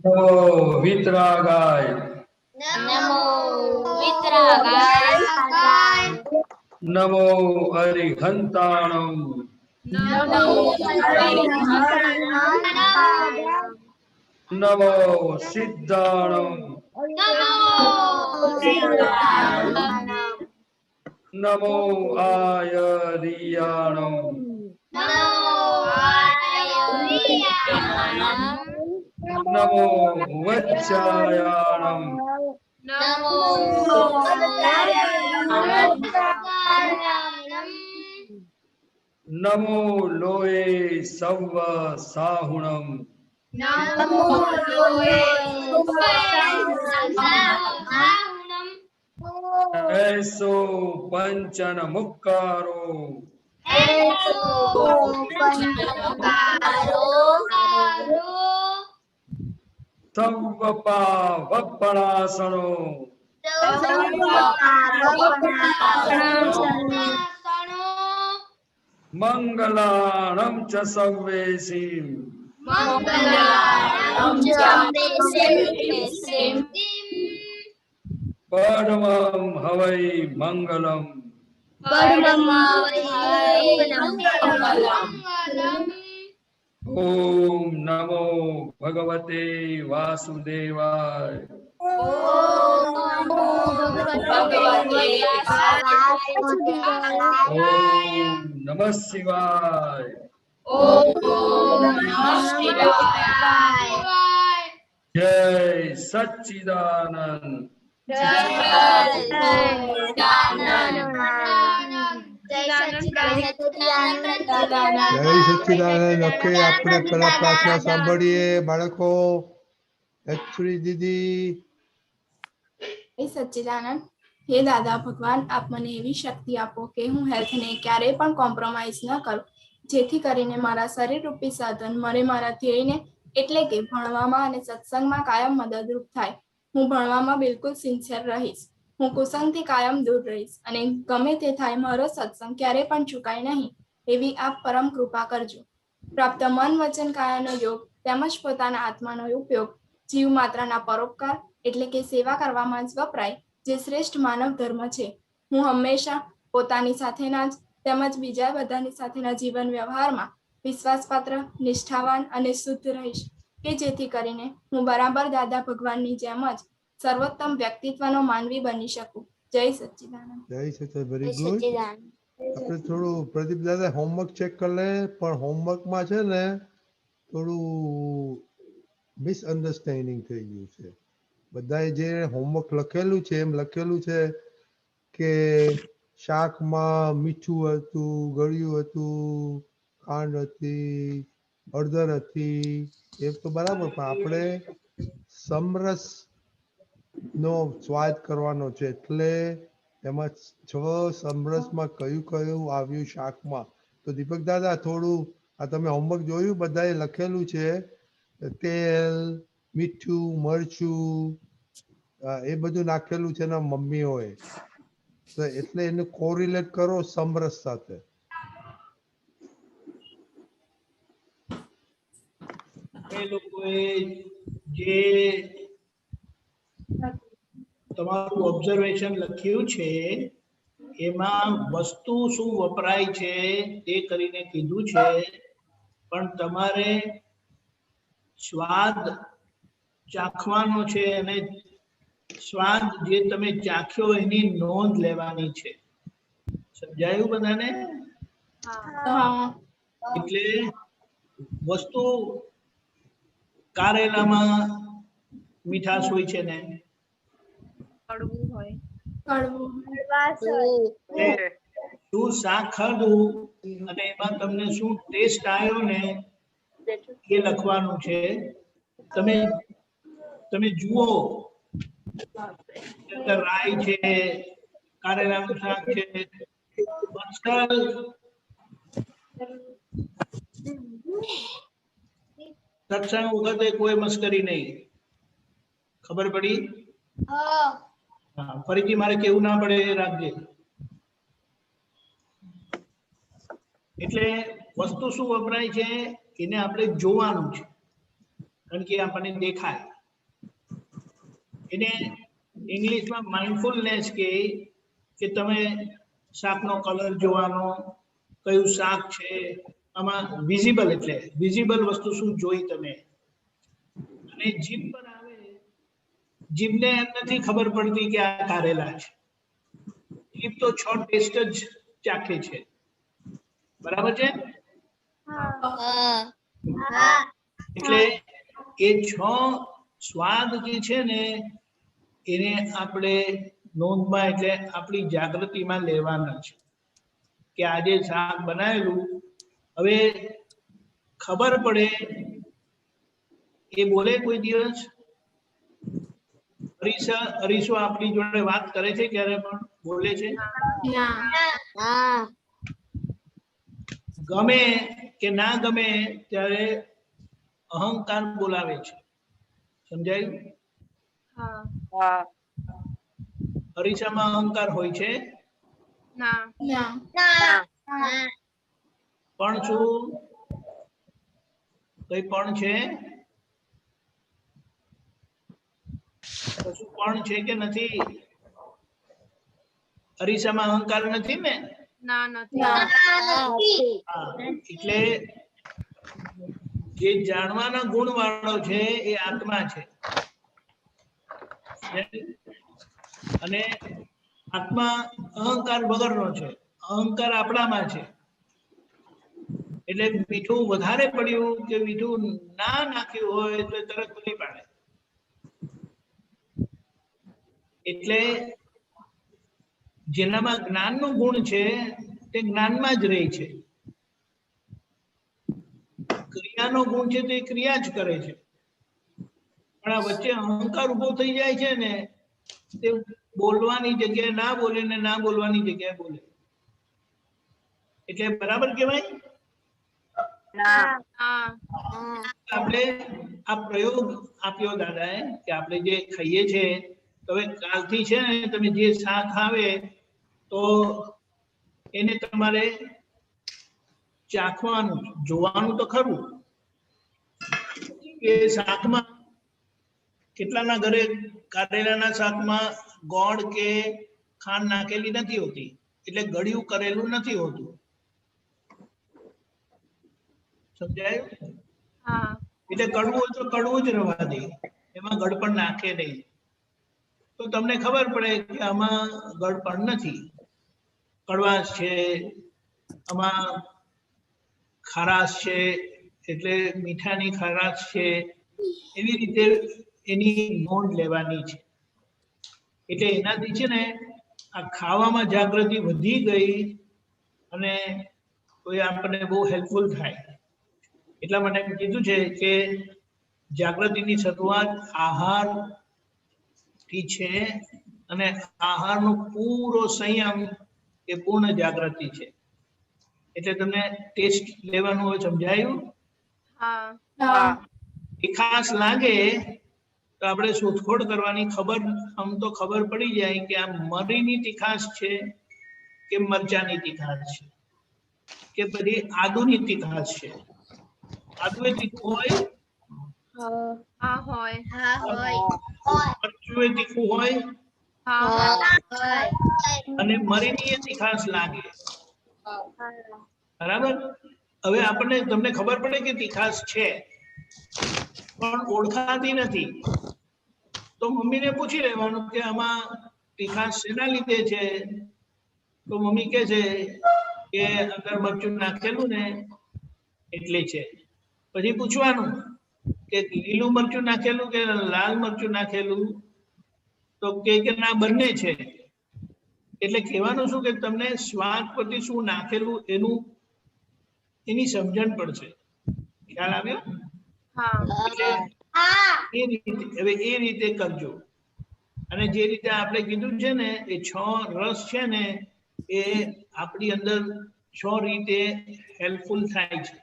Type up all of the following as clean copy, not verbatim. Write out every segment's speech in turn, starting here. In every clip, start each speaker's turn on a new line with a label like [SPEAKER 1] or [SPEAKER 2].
[SPEAKER 1] नमो वितरागाय
[SPEAKER 2] नमो वितरागाय
[SPEAKER 1] नमो अरिहंताणं
[SPEAKER 2] नमो
[SPEAKER 1] नमो सिद्धाणं नमो आयरियाणं नमो वज्रायाणं नमो लोये सव्व साहुणं ऐसो पंचन मुक्कारो तव्वपा वप्पणासनो मंगलाणं च सर्वेषिं परमं हवै मंगलम् ओम नमो भगवते वासुदेवाय ओम नमः शिवाय जय सच्चिदानंद
[SPEAKER 3] જય સચ્ચિદાનંદ. ઓકે, આપણે પહેલા પ્રાર્થના સાંભળીએ બાળકો. લક્ષ્મી દીદી.
[SPEAKER 4] હે સચ્ચિદાનંદ, હે દાદા ભગવાન, આપ મને એવી શક્તિ આપો કે હું હેલ્થને ક્યારેય પણ કોમ્પ્રોમાઇઝ ન કરું, જેથી કરીને મારા શરીર રૂપી સાધન મને મારા ધ્યેયને એટલે કે ભણવામાં અને સત્સંગમાં કાયમ મદદરૂપ થાય. હું ભણવામાં બિલકુલ સિન્સિયર રહીશ. હું કુસંગથી કાયમ દૂર રહીશ અને ગમે તે થાય મારો સત્સંગ ક્યારેય પણ ચૂકાય નહીં, એવી આપ પરમ કૃપા કરજો. પ્રાપ્ત મન વચન કાયાનો યોગ તેમજ પોતાના આત્માનો ઉપયોગ જીવ માત્રના પરોપકાર એટલે કે સેવા કરવામાં જ વપરાય, જે શ્રેષ્ઠ માનવ ધર્મ છે. હું હંમેશા પોતાની સાથેના જ તેમજ બીજા બધાની સાથેના જીવન વ્યવહારમાં વિશ્વાસપાત્ર, નિષ્ઠાવાન અને શુદ્ધ રહીશ, કે જેથી કરીને હું બરાબર દાદા ભગવાનની જેમ જ સર્વોત્તમ વ્યક્તિત્વનો માનવી બની શકું. જય સચ્ચિદાનંદ.
[SPEAKER 3] જય સચ્ચિદાનંદ. Very good. આપણે થોડું પ્રદીપ દાદા હોમવર્ક ચેક કરી લે, પણ હોમવર્કમાં છે ને થોડું મિસઅન્ડરસ્ટેન્ડિંગ થઈ ગયું છે. બધાએ જે હોમવર્ક લખેલું છે એમ લખેલું છે કે શાકમાં મીઠું હતું, ગળ્યું હતું, ખાંડ હતી, હળદર હતી, એ તો બરાબર, પણ આપણે સમરસ નો સ્વાદ કરવાનો છે, એટલે એમાં સમરસમાં કયું કયું આવ્યું શાકમાં. તો દીપક દાદા થોડું આ તમે હોમવર્ક જોયું, બધાએ લખેલું છે તેલ, મીઠું, મરચું, એ બધું નાખેલું છે ને મમ્મીઓએ, તો એટલે એને કોરિલેટ કરો સમરસ સાથે.
[SPEAKER 5] એ લોકોએ જે તમારું ઓબ્ઝર્વેશન લખ્યું છે એમાં વસ્તુ શું વપરાય છે તે કરીને કીધું છે, પણ તમારે સ્વાદ ચાખવાનો છે અને સ્વાદ જે તમે ચાખ્યો એની નોંધ લેવાની છે. સમજાયું બધાને? એટલે વસ્તુ કારેલામાં મીઠાશ હોય છે ને, શું શાક ખાધું અને એમાં તમને શું ટેસ્ટ આવ્યો ને એ લખવાનું છે. તમે જુઓ રાઈ છે, કારેલાનું શાક છે, સત્સંગ વખતે કોઈ મસ્કરી નહીં. ખબર પડી? ફરીથી મારે કેવું ના પડે એ રાખજે. એટલે વસ્તુ શું વપરાય છે એને આપણે જોવાનું છે. કારણ કે આપણને દેખાય. એને ઇંગ્લિશમાં માઇન્ડફુલનેસ કે તમે શાકનો કલર જોવાનો, કયું શાક છે, આમાં વિઝિબલ એટલે વિઝિબલ વસ્તુ શું જોઈ તમે. અને જીભ પર આવે, જીભને એમ નથી ખબર પડતી કે આ કારેલા છે. જીભ તો 6 ટેસ્ટ જ ચાખે છે. બરાબર છે? એટલે એ 6 સ્વાદ જે છે ને એને આપણે નોંધમાં એટલે આપણી જાગૃતિમાં લેવાના છે કે આજે શાક બનાવેલું. હવે ખબર પડે એ બોલે કોઈ દિવસ? અરીસો આપણી જોડે વાત કરે છે ક્યારે પણ? બોલે છે?
[SPEAKER 4] ના.
[SPEAKER 5] ગમે કે ના ગમે ત્યારે અહંકાર બોલાવે છે. સમજાયું? અરીસામાં અહંકાર હોય છે?
[SPEAKER 4] ના.
[SPEAKER 5] પણ શું? કઈ પણ છે? કશું પણ છે કે નથી? અરીસામાં અહંકાર નથી ને? એટલે જે જાણવાના ગુણ વાળો છે એ આત્મા છે. અને આત્મા અહંકાર વગરનો છે. અહંકાર આપણામાં છે. એટલે મીઠું વધારે પડ્યું કે મીઠું ના નાખ્યું હોય તો તરત ખુલ્લી પાડે. એટલે જેનામાં જ્ઞાનનો ગુણ છે તે જ્ઞાનમાં જ રહે છે. ક્રિયાનો ગુણ છે તે ક્રિયા જ કરે છે. પણ આ વચ્ચે અહંકાર ઉભો થઈ જાય છે ને, તે બોલવાની જગ્યાએ ના બોલે ને ના બોલવાની જગ્યાએ બોલે. એટલે બરાબર કહેવાય? આપણે આ પ્રયોગ આપ્યો દાદાએ કે આપણે જે ખાઈએ છે, હવે કાલથી છે ને તમે જે શાક આવે તો એને તમારે ચાખવાનું, જોવાનું તો ખરું કે શાકમાં કેટલાના ઘરે કારેલાના શાકમાં ગોળ કે ખાંડ નાખેલી નથી હોતી, એટલે ગળ્યું કરેલું નથી હોતું. સમજાયું? એટલે કડવું હોય તો કડવું જ રહેવા દે, એમાં ગળપણ નાખે નહીં. તો તમને ખબર પડે કે આમાં ગળપણ નથી, કડવાશ છે, આમાં ખારાશ છે, એટલે મીઠાની ખારાશ છે. એવી રીતે એની નોંધ લેવાની છે. એટલે એનાથી છે ને આ ખાવામાં જાગૃતિ વધી ગઈ અને કોઈ આપણને બહુ હેલ્પફુલ થાય. એટલા માટે કીધું છે કે જાગૃતિની શરૂઆત આહારથી છે અને આહારનો પૂરો સંયમ એ પૂર્ણ જાગૃતિ છે. એટલે તમને ટેસ્ટ લેવાનું હોય, સમજાયું? તીખાશ લાગે તો આપણે શોધખોળ કરવાની, ખબર આમ તો ખબર પડી જાય કે આ મરીની તીખાશ છે કે મરચાની તીખાશ છે કે પછી આદુની તીખાશ છે. આદુ એ તીખું હોય, મરચું એ તીખું હોય અને મરીની એ તીખાશ લાગે. બરાબર? હવે આપણને તમને ખબર પડે કે તીખાશ છે પણ ઓળખાતી નથી, તો મમ્મીને પૂછી લેવાનું કે આમાં તીખાશ શેના લીધે છે? તો મમ્મી કહે છે કે અંદર મરચું નાખેલું ને એટલે છે. પછી પૂછવાનું કે લીલું મરચું નાખેલું કે લાલ મરચું નાખેલું? તો કે ના બંને છે. એટલે કહેવાનું શું કે તમને સ્વાદ પરથી શું નાખેલું એની સમજણ પડશે. ખ્યાલ આવ્યો? એટલે એ રીતે કરજો. અને જે રીતે આપણે કીધું છે ને એ 6 રસ છે ને એ આપણી અંદર 6 રીતે હેલ્પફુલ થાય છે.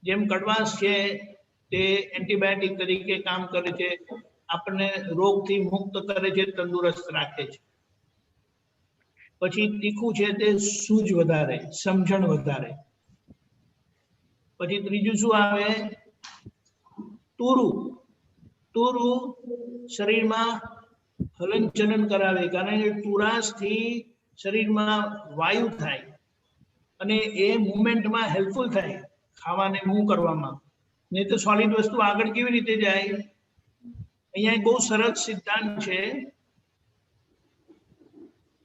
[SPEAKER 5] જેમ કડવાશ છે તે એન્ટીબાયોટિક તરીકે કામ કરે છે, આપણને રોગથી મુક્ત કરે છે, તંદુરસ્ત રાખે છે. પછી તીખું છે તે સૂઝ વધારે, સમજણ વધારે. પછી ત્રીજું શું આવે? તુરુ. તુરુ શરીરમાં હલનચલન કરાવે, કારણ કે તુરાશથી શરીરમાં વાયુ થાય અને એ મુવમેન્ટમાં હેલ્પફુલ થાય, ખાવાને મૂવ કરવામાં. નહીં તો સોલિડ વસ્તુ આગળ કેવી રીતે જાય? અહીંયા એક બહુ સરસ સિદ્ધાંત છે.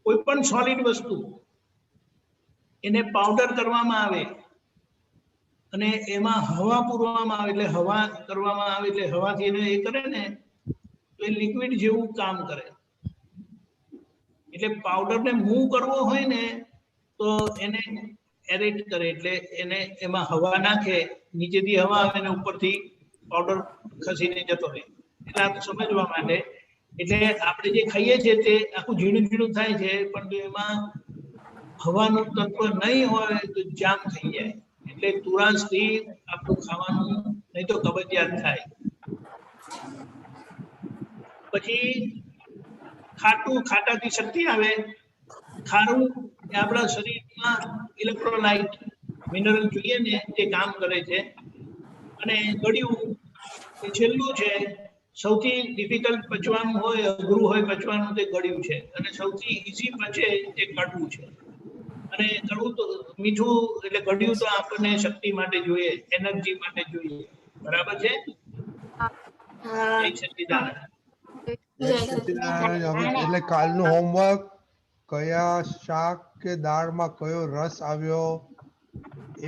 [SPEAKER 5] કોઈ પણ સોલિડ વસ્તુ એને પાવડર કરવામાં આવે અને એમાં હવા પૂરવામાં આવે, એટલે હવા કરવામાં આવે, એટલે હવાથી એને એ કરે ને તો એ લિક્વિડ જેવું કામ કરે. એટલે પાવડરને મૂવ કરવો હોય ને તો એને એરેટ કરે, એટલે એને એમાં હવા નાખે, નીચેથી હવા આવે ને ઉપરથી પાવડર ખસીને જતો રહે. એટલે આ સમજવા માટે, એટલે આપણે જે ખાઈએ છીએ તે આખું ઝીણું ઝીણું થાય છે, પણ એમાં હવાનું તત્વ નહીં હોય તો જામ થઈ જાય. એટલે તુરાશથી આપણું ખાવાનું, નહીં તો કબજિયાત થાય. પછી ખાટું, ખાટાથી શક્તિ આવે. ખારું એ આપણા શરીરમાં ઇલેક્ટ્રોલાઇટ મિનરલ જોઈએ ને તે કામ કરે છે. અને ગળ્યું એ છેલ્લું છે. સૌથી ડિફિકલ્ટ પચવાનું હોય, અઘરું હોય પચવાનું, તે ગળ્યું છે. અને સૌથી ઈઝી પચે તે કડવું છે. અને કડવું તો મીઠું, એટલે ગળ્યું તો આપણને શક્તિ માટે જોઈએ, એનર્જી માટે જોઈએ. બરાબર છે? જય સચ્ચિદાનંદ.
[SPEAKER 3] એટલે કાલનું હોમવર્ક કયા શાક કે દાળમાં કયો રસ આવ્યો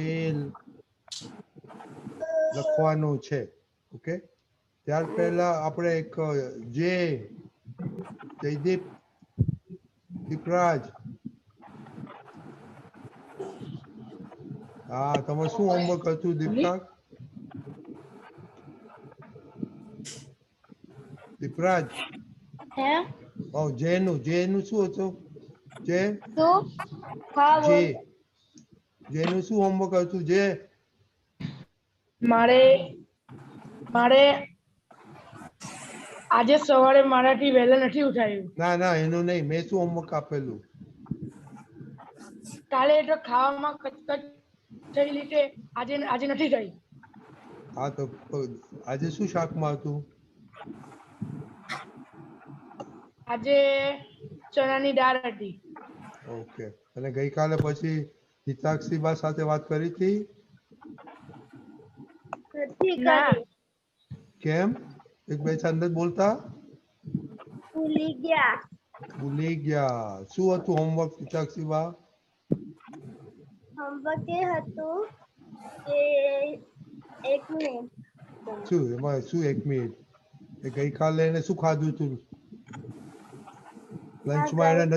[SPEAKER 3] એ લખવાનું છે. ઓકે, ત્યાર પહેલા આપણે એક જયદીપ, દીપરાજ, હા, તમારે શું હોમવર્ક હતું દીપરાજ? દીપરાજ, જેનું શું હતું? જેનું શું હોમવર્ક હતું?
[SPEAKER 6] મારે આજે સવારે મારાથી વહેલા નથી ઉઠાયું.
[SPEAKER 3] ના, એનું નહીં. મેં શું હોમવર્ક આપેલું?
[SPEAKER 6] કાલે તો ખાવામાં કચકચ થયેલી તે આજે નથી થઈ.
[SPEAKER 3] હા, તો આજે શું શાકમાં હતું?
[SPEAKER 6] આજે ચણાની દાળ હતી.
[SPEAKER 3] ઓકે. અને ગઈકાલે પછી હિતાક્ષીબા સાથે વાત કરી હતી?
[SPEAKER 6] ના,
[SPEAKER 3] કેમ? એક બે અંદર બોલતા
[SPEAKER 2] ભૂલી ગયા.
[SPEAKER 3] શું હતું હોમવર્ક હિતાક્ષીબા?
[SPEAKER 2] હોમવર્ક એ હતું કે 1 મિનિટ.
[SPEAKER 3] શું એમાં શું 1 મિનિટ? એ ગઈકાલે એને શું ખાધું હતું? લંચમાં એને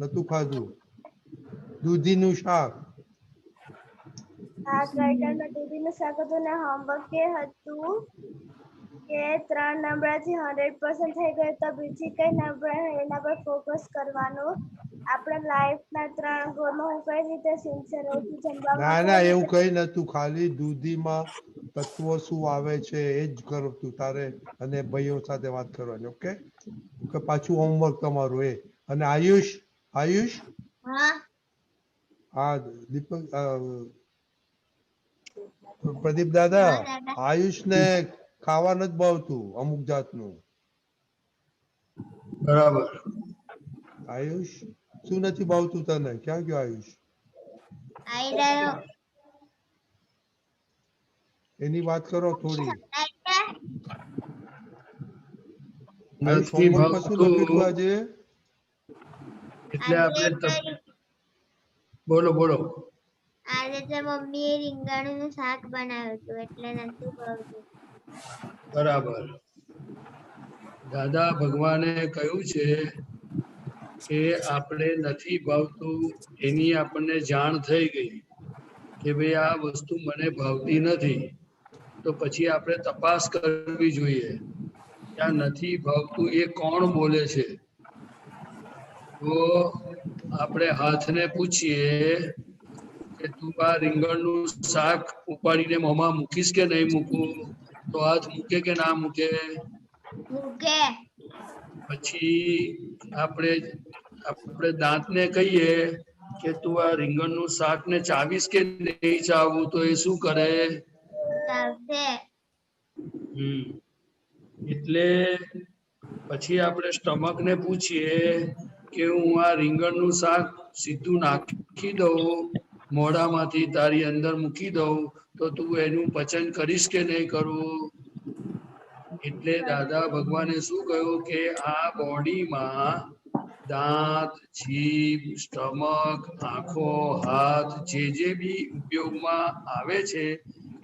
[SPEAKER 3] નતું ખાધું? દૂધીનું શાક.
[SPEAKER 2] હા, ગઈકાલનું દૂધીનું શાક હતું. ને હોમવર્ક એ હતું કે 3 નંબરથી 100% થઈ ગયું તો બીજી કઈ નંબર એના પર ફોકસ કરવાનું. આપણે લાઈફના 3 ગોલમાં હું કઈ રીતે સિન્સિયર રહું છું.
[SPEAKER 3] ના, એવું કઈ નતું. ખાલી દૂધીમાં તત્વો શું આવે છે એ જ કરો તું તારે, અને ભાઈઓ સાથે વાત કરવાની. ઓકે, પાછું હોમવર્ક તમારું એ. અને આયુષ, હા દીપક, પ્રદીપ દાદા, આયુષ ને ખાવા નથી ભાવતું અમુક જાતનું.
[SPEAKER 1] બરાબર.
[SPEAKER 3] આયુષ, શું નથી ભાવતું તને? ક્યાં ગયો આયુષ? એની વાત કરો થોડી. આયુષ,
[SPEAKER 1] નથી
[SPEAKER 3] હોમવર્ક શું લખ્યું હતું આજે?
[SPEAKER 1] એટલે આપણે બોલો.
[SPEAKER 2] આજે તો મમ્મીએ રીંગણનું શાક બનાવ્યું હતું એટલે નતું ભાવતું.
[SPEAKER 1] બરાબર. દાદા ભગવાને કહ્યું છે કે આપણે નથી ભાવતું એની આપણને જાણ થઈ ગઈ કે ભાઈ આ વસ્તુ મને ભાવતી નથી, તો પછી આપણે તપાસ કરવી જોઈએ ત્યાં નથી ભાવતું એ કોણ બોલે છે. તો આપણે હાથને પૂછીએ કે તું આ રીંગણનું શાક ઉપાડીને મોંમાં મૂકીશ કે નહીં મૂકું? તો હાથ મૂકે કે ના મૂકે?
[SPEAKER 2] મૂકે.
[SPEAKER 1] પછી આપણે દાંતને કહીએ કે તું આ રીંગણનું શાક ને ચાવીશ કે નહીં ચાવવું, તો એ શું કરે? એટલે પછી આપણે સ્ટમક ને પૂછીએ કે હું આ રીંગણનું શાક સીધું નાખી દઉં મોઢામાંથી તારી અંદર મૂકી દઉં તો તું એનું પચન કરીશ કે નહીં કરું? એટલે દાદા ભગવાને શું કહ્યું કે આ બોડીમાં દાંત, જીભ, સ્ટમક, આંખો, હાથ જે બી ઉપયોગમાં આવે છે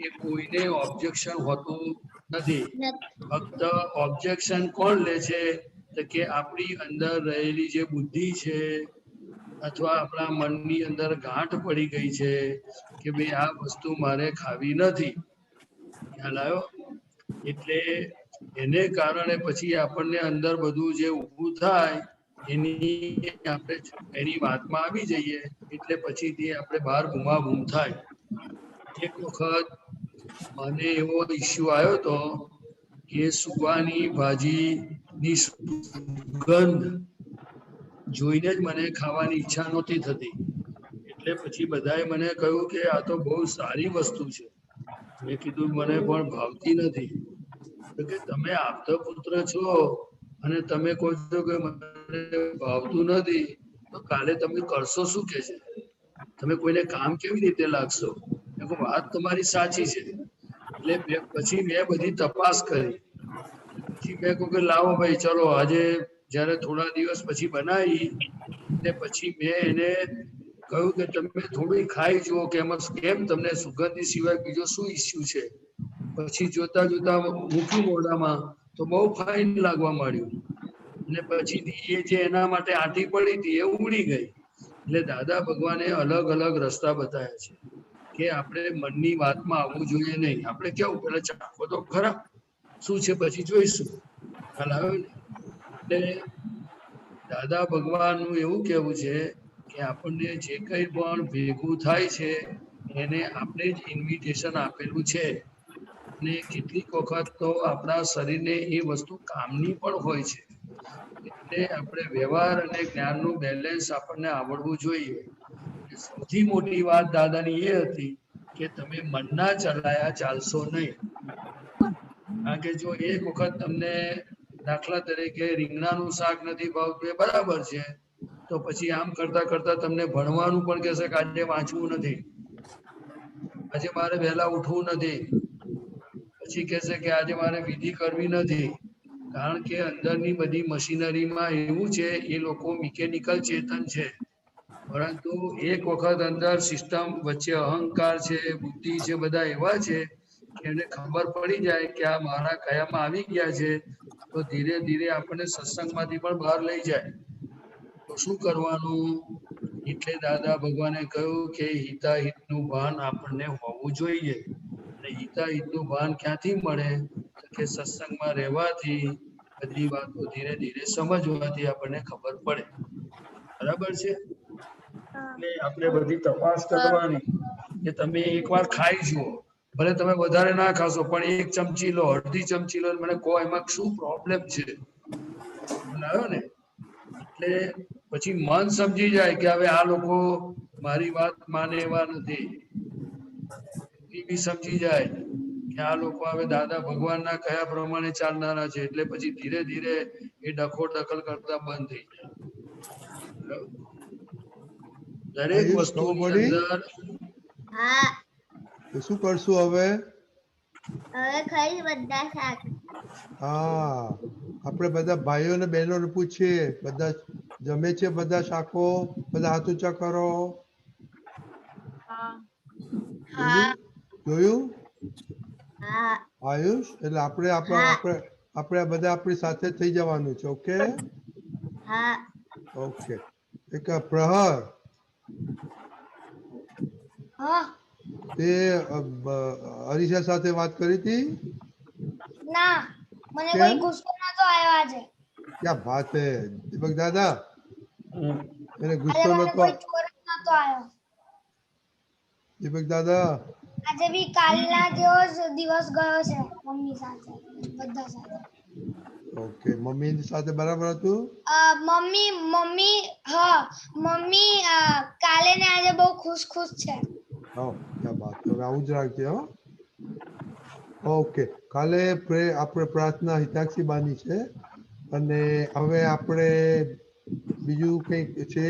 [SPEAKER 1] એ કોઈને ઓબ્જેક્શન હોતું નથી. ફક્ત ઓબ્જેક્શન કોણ લે છે? તો કે આપણી અંદર રહેલી જે બુદ્ધિ છે અથવા આપણા મનની અંદર ગાંઠ પડી ગઈ છે કે ભાઈ આ વસ્તુ મારે ખાવી નથી. ખ્યાલ આવ્યો? એટલે એને કારણે પછી આપણને અંદર બધું જે ઊભું થાય એની વાતમાં આવી જઈએ એટલે પછીથી આપણે બહાર બૂમાબૂમ થાય. એક વખત મને એવો ઇસ્યુ આવ્યો હતો કે સુવાની ભાજીની સુગંધ જોઈને જ મને ખાવાની ઈચ્છા નહોતી થતી. એટલે પછી બધાએ મને કહ્યું કે આ તો બહુ સારી વસ્તુ છે. મેં કીધું મને પણ ભાવતી નથી. તો કે તમે આપતો પુત્ર છો અને તમે કહો છો કે મને ભાવતું નથી, તો કાલે તમે કરશો શું કે છે? તમે કોઈને કામ કેવી રીતે લાગશો? વાત તમારી સાચી છે. એટલે પછી મેં બધી તપાસ કરી. પછી મેં કહ્યું કે લાવો ભાઈ ચલો આજે જ્યારે થોડા દિવસ પછી બનાવી ને પછી મેં એને કહ્યું કે તમે થોડી ખાઈ જુઓ કે એમાં કેમ તમને સુગંધની સિવાય બીજો શું ઇસ્યુ છે? પછી જોતા જોતા મૂકી મોઢામાં તો બહુ ફાઇન લાગવા માંડ્યું અને પછી એ જે એના માટે આંટી પડી હતી એ ઉડી ગઈ. એટલે દાદા ભગવાને અલગ અલગ રસ્તા બતાવ્યા છે કે આપણે મનની વાતમાં આવવું જોઈએ નહીં. આપણે કેવું પેલા ચાખો તો ખરા શું છે પછી જોઈશું. ખ્યાલ આવ્યો ને? એટલે દાદા ભગવાનનું એવું કહેવું છે કે આપણને જે કંઈ પણ ભેગું થાય છે એને આપણે જ ઇન્વિટેશન આપેલું છે. અને કેટલીક વખત તો આપણા શરીરને એ વસ્તુ કામની પણ હોય છે. એટલે આપણે વ્યવહાર અને જ્ઞાનનું બેલેન્સ આપણને આવડવું જોઈએ. સૌથી મોટી વાત દાદાની એ હતી કે તમે મનના ચલાયા ચાલશો નહીં. કારણ કે જો એક વખત તમને દાખલા તરીકે રીંગણાનું શાક નથી ભાવતું એ બરાબર છે, તો પછી આમ કરતા કરતા તમને ભણવાનું પણ કહેશે કે આજે વાંચવું નથી, આજે મારે વહેલા ઉઠવું નથી, પછી કહેશે કે આજે મારે વિધિ કરવી નથી. કારણ કે અંદરની બધી મશીનરીમાં એવું છે એ લોકો મિકેનિકલ ચેતન છે, પરંતુ એક વખત અંદર સિસ્ટમ વચ્ચે અહંકાર છે, બુદ્ધિ છે, બધા એવા છે કે એને ખબર પડી જાય કે આ મારા કયામાં આવી ગયા છે તો ધીરે ધીરે આપણને સત્સંગમાંથી પણ બહાર લઈ જાય. તો શું કરવાનું? એટલે દાદા ભગવાને કહ્યું કે હિતાહિતનું ભાન આપણને હોવું જોઈએ. અને હિતાહિતનું ભાન ક્યાંથી મળે? કે સત્સંગમાં રહેવાથી બધી વાતો ધીરે ધીરે સમજવાથી આપણને ખબર પડે. બરાબર છે? એટલે આપણે બધી તપાસ કરવાની કે તમે એકવાર ખાઈ જુઓ, ભલે તમે વધારે ના ખાશો પણ એક ચમચી લો, અડધી ચમચી લો, મને કહો એમાં શું પ્રોબ્લેમ છે. આવ્યો ને? એટલે પછી મન સમજી જાય કે હવે આ લોકો મારી વાત માને એવા નથી. એ બી સમજી જાય કે આ લોકો હવે દાદા ભગવાનના કયા પ્રમાણે ચાલનારા છે. એટલે પછી ધીરે ધીરે એ ડખો દખલ કરતા બંધ થઈ જાય. દરેક વસ્તુની અંદર
[SPEAKER 3] શું કરશું હવે?
[SPEAKER 2] હવે ખાઈ બધા શાક.
[SPEAKER 3] હા, આપણે બધા ભાઈઓ અને બહેનોને પૂછીએ, બધા જમે છે બધા શાકો? બધા હાથ ઊંચા કરો. જોયું? આયુષ, એટલે આપણે બધા આપણી સાથે થઈ જવાનું છે. Okay okay. એક પ્રહર, તે હરીશા સાથે વાત કરી હતી?
[SPEAKER 2] ના, મને કોઈ ગુસ્સો નતો આવ્યો આજે.
[SPEAKER 3] ક્યાં વાત હે દીપક દાદા, એને ગુસ્સો
[SPEAKER 2] આજે મને
[SPEAKER 3] નતો?
[SPEAKER 2] કોઈ ચોર જ નતો આવ્યો.
[SPEAKER 3] દીપક દાદા,
[SPEAKER 2] આજે બી કાલના જેવો જ દિવસ ગયો છે. મમ્મી સાથે, બધા સાથે.
[SPEAKER 3] ઓકે મમ્મી સાથે બરાબર હતું?
[SPEAKER 2] મમ્મી હા મમ્મી કાલે ને આજે બહુ ખુશ છે.
[SPEAKER 3] હા ક્યાં વાત, હવે આવું જ રાખજે હો. ઓકે કાલે આપણે પ્રાર્થના હિતાક્ષી બાની છે અને હવે આપણે બીજું કંઈક છે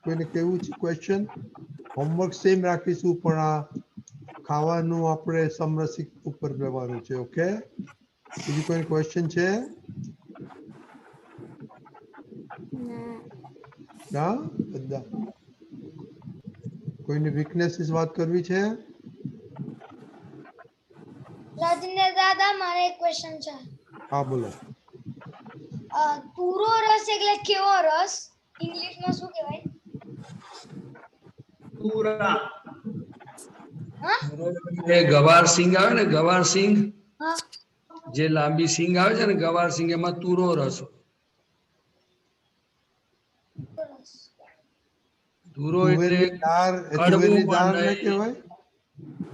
[SPEAKER 3] કોઈને કેવું છે ક્વેશ્ચન? હોમવર્ક સેમ રાખીશું પણ આ ખાવાનું આપણે સમરસિક ઉપર લેવાનું છે. ઓકે બીજું કોઈ ક્વેશ્ચન છે? ના બધા કોઈને વીકનેસીસ વાત કરવી છે?
[SPEAKER 2] રાજેન્દ્ર દાદા મારે એક ક્વેશ્ચન છે.
[SPEAKER 3] હા બોલો.
[SPEAKER 2] તુરો રસ એટલે કેવો રસ? ઇંગ્લિશમાં શું કહેવાય?
[SPEAKER 5] પૂરા
[SPEAKER 1] એ ગવાર સિંગ આવે ને, ગવાર સિંગ
[SPEAKER 2] હા
[SPEAKER 1] જે લાંબી સિંગ આવે છે ને ગવાર સિંગ, એમાં તુરો રસ.
[SPEAKER 2] રસ.
[SPEAKER 1] ધૂરો એટલે કડવું
[SPEAKER 3] તુવેરની
[SPEAKER 1] પણ
[SPEAKER 3] દાળ ને
[SPEAKER 1] નહીં,
[SPEAKER 3] કહેવાય?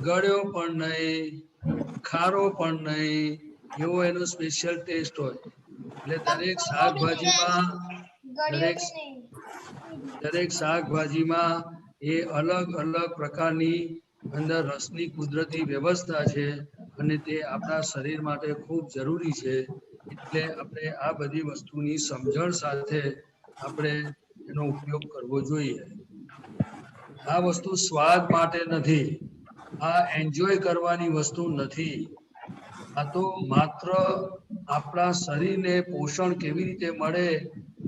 [SPEAKER 1] ગળ્યો પણ નહીં, ખારો પણ નહીં, એવો એનો સ્પેશિયલ ટેસ્ટ હોય. એટલે દરેક શાકભાજીમાં
[SPEAKER 2] ગળ્યો
[SPEAKER 1] દરેક
[SPEAKER 2] બી નહીં.
[SPEAKER 1] દરેક શાકભાજીમાં એ અલગ અલગ પ્રકારની અંદર રસની કુદરતી વ્યવસ્થા છે અને તે આપણા શરીર માટે ખૂબ જરૂરી છે. એટલે આપણે આ બધી વસ્તુની સમજણ સાથે આપણે એનો ઉપયોગ કરવો જોઈએ. આ વસ્તુ સ્વાદ માટે નથી, આ એન્જોય કરવાની વસ્તુ નથી. આ તો માત્ર આપણા શરીરને પોષણ કેવી રીતે મળે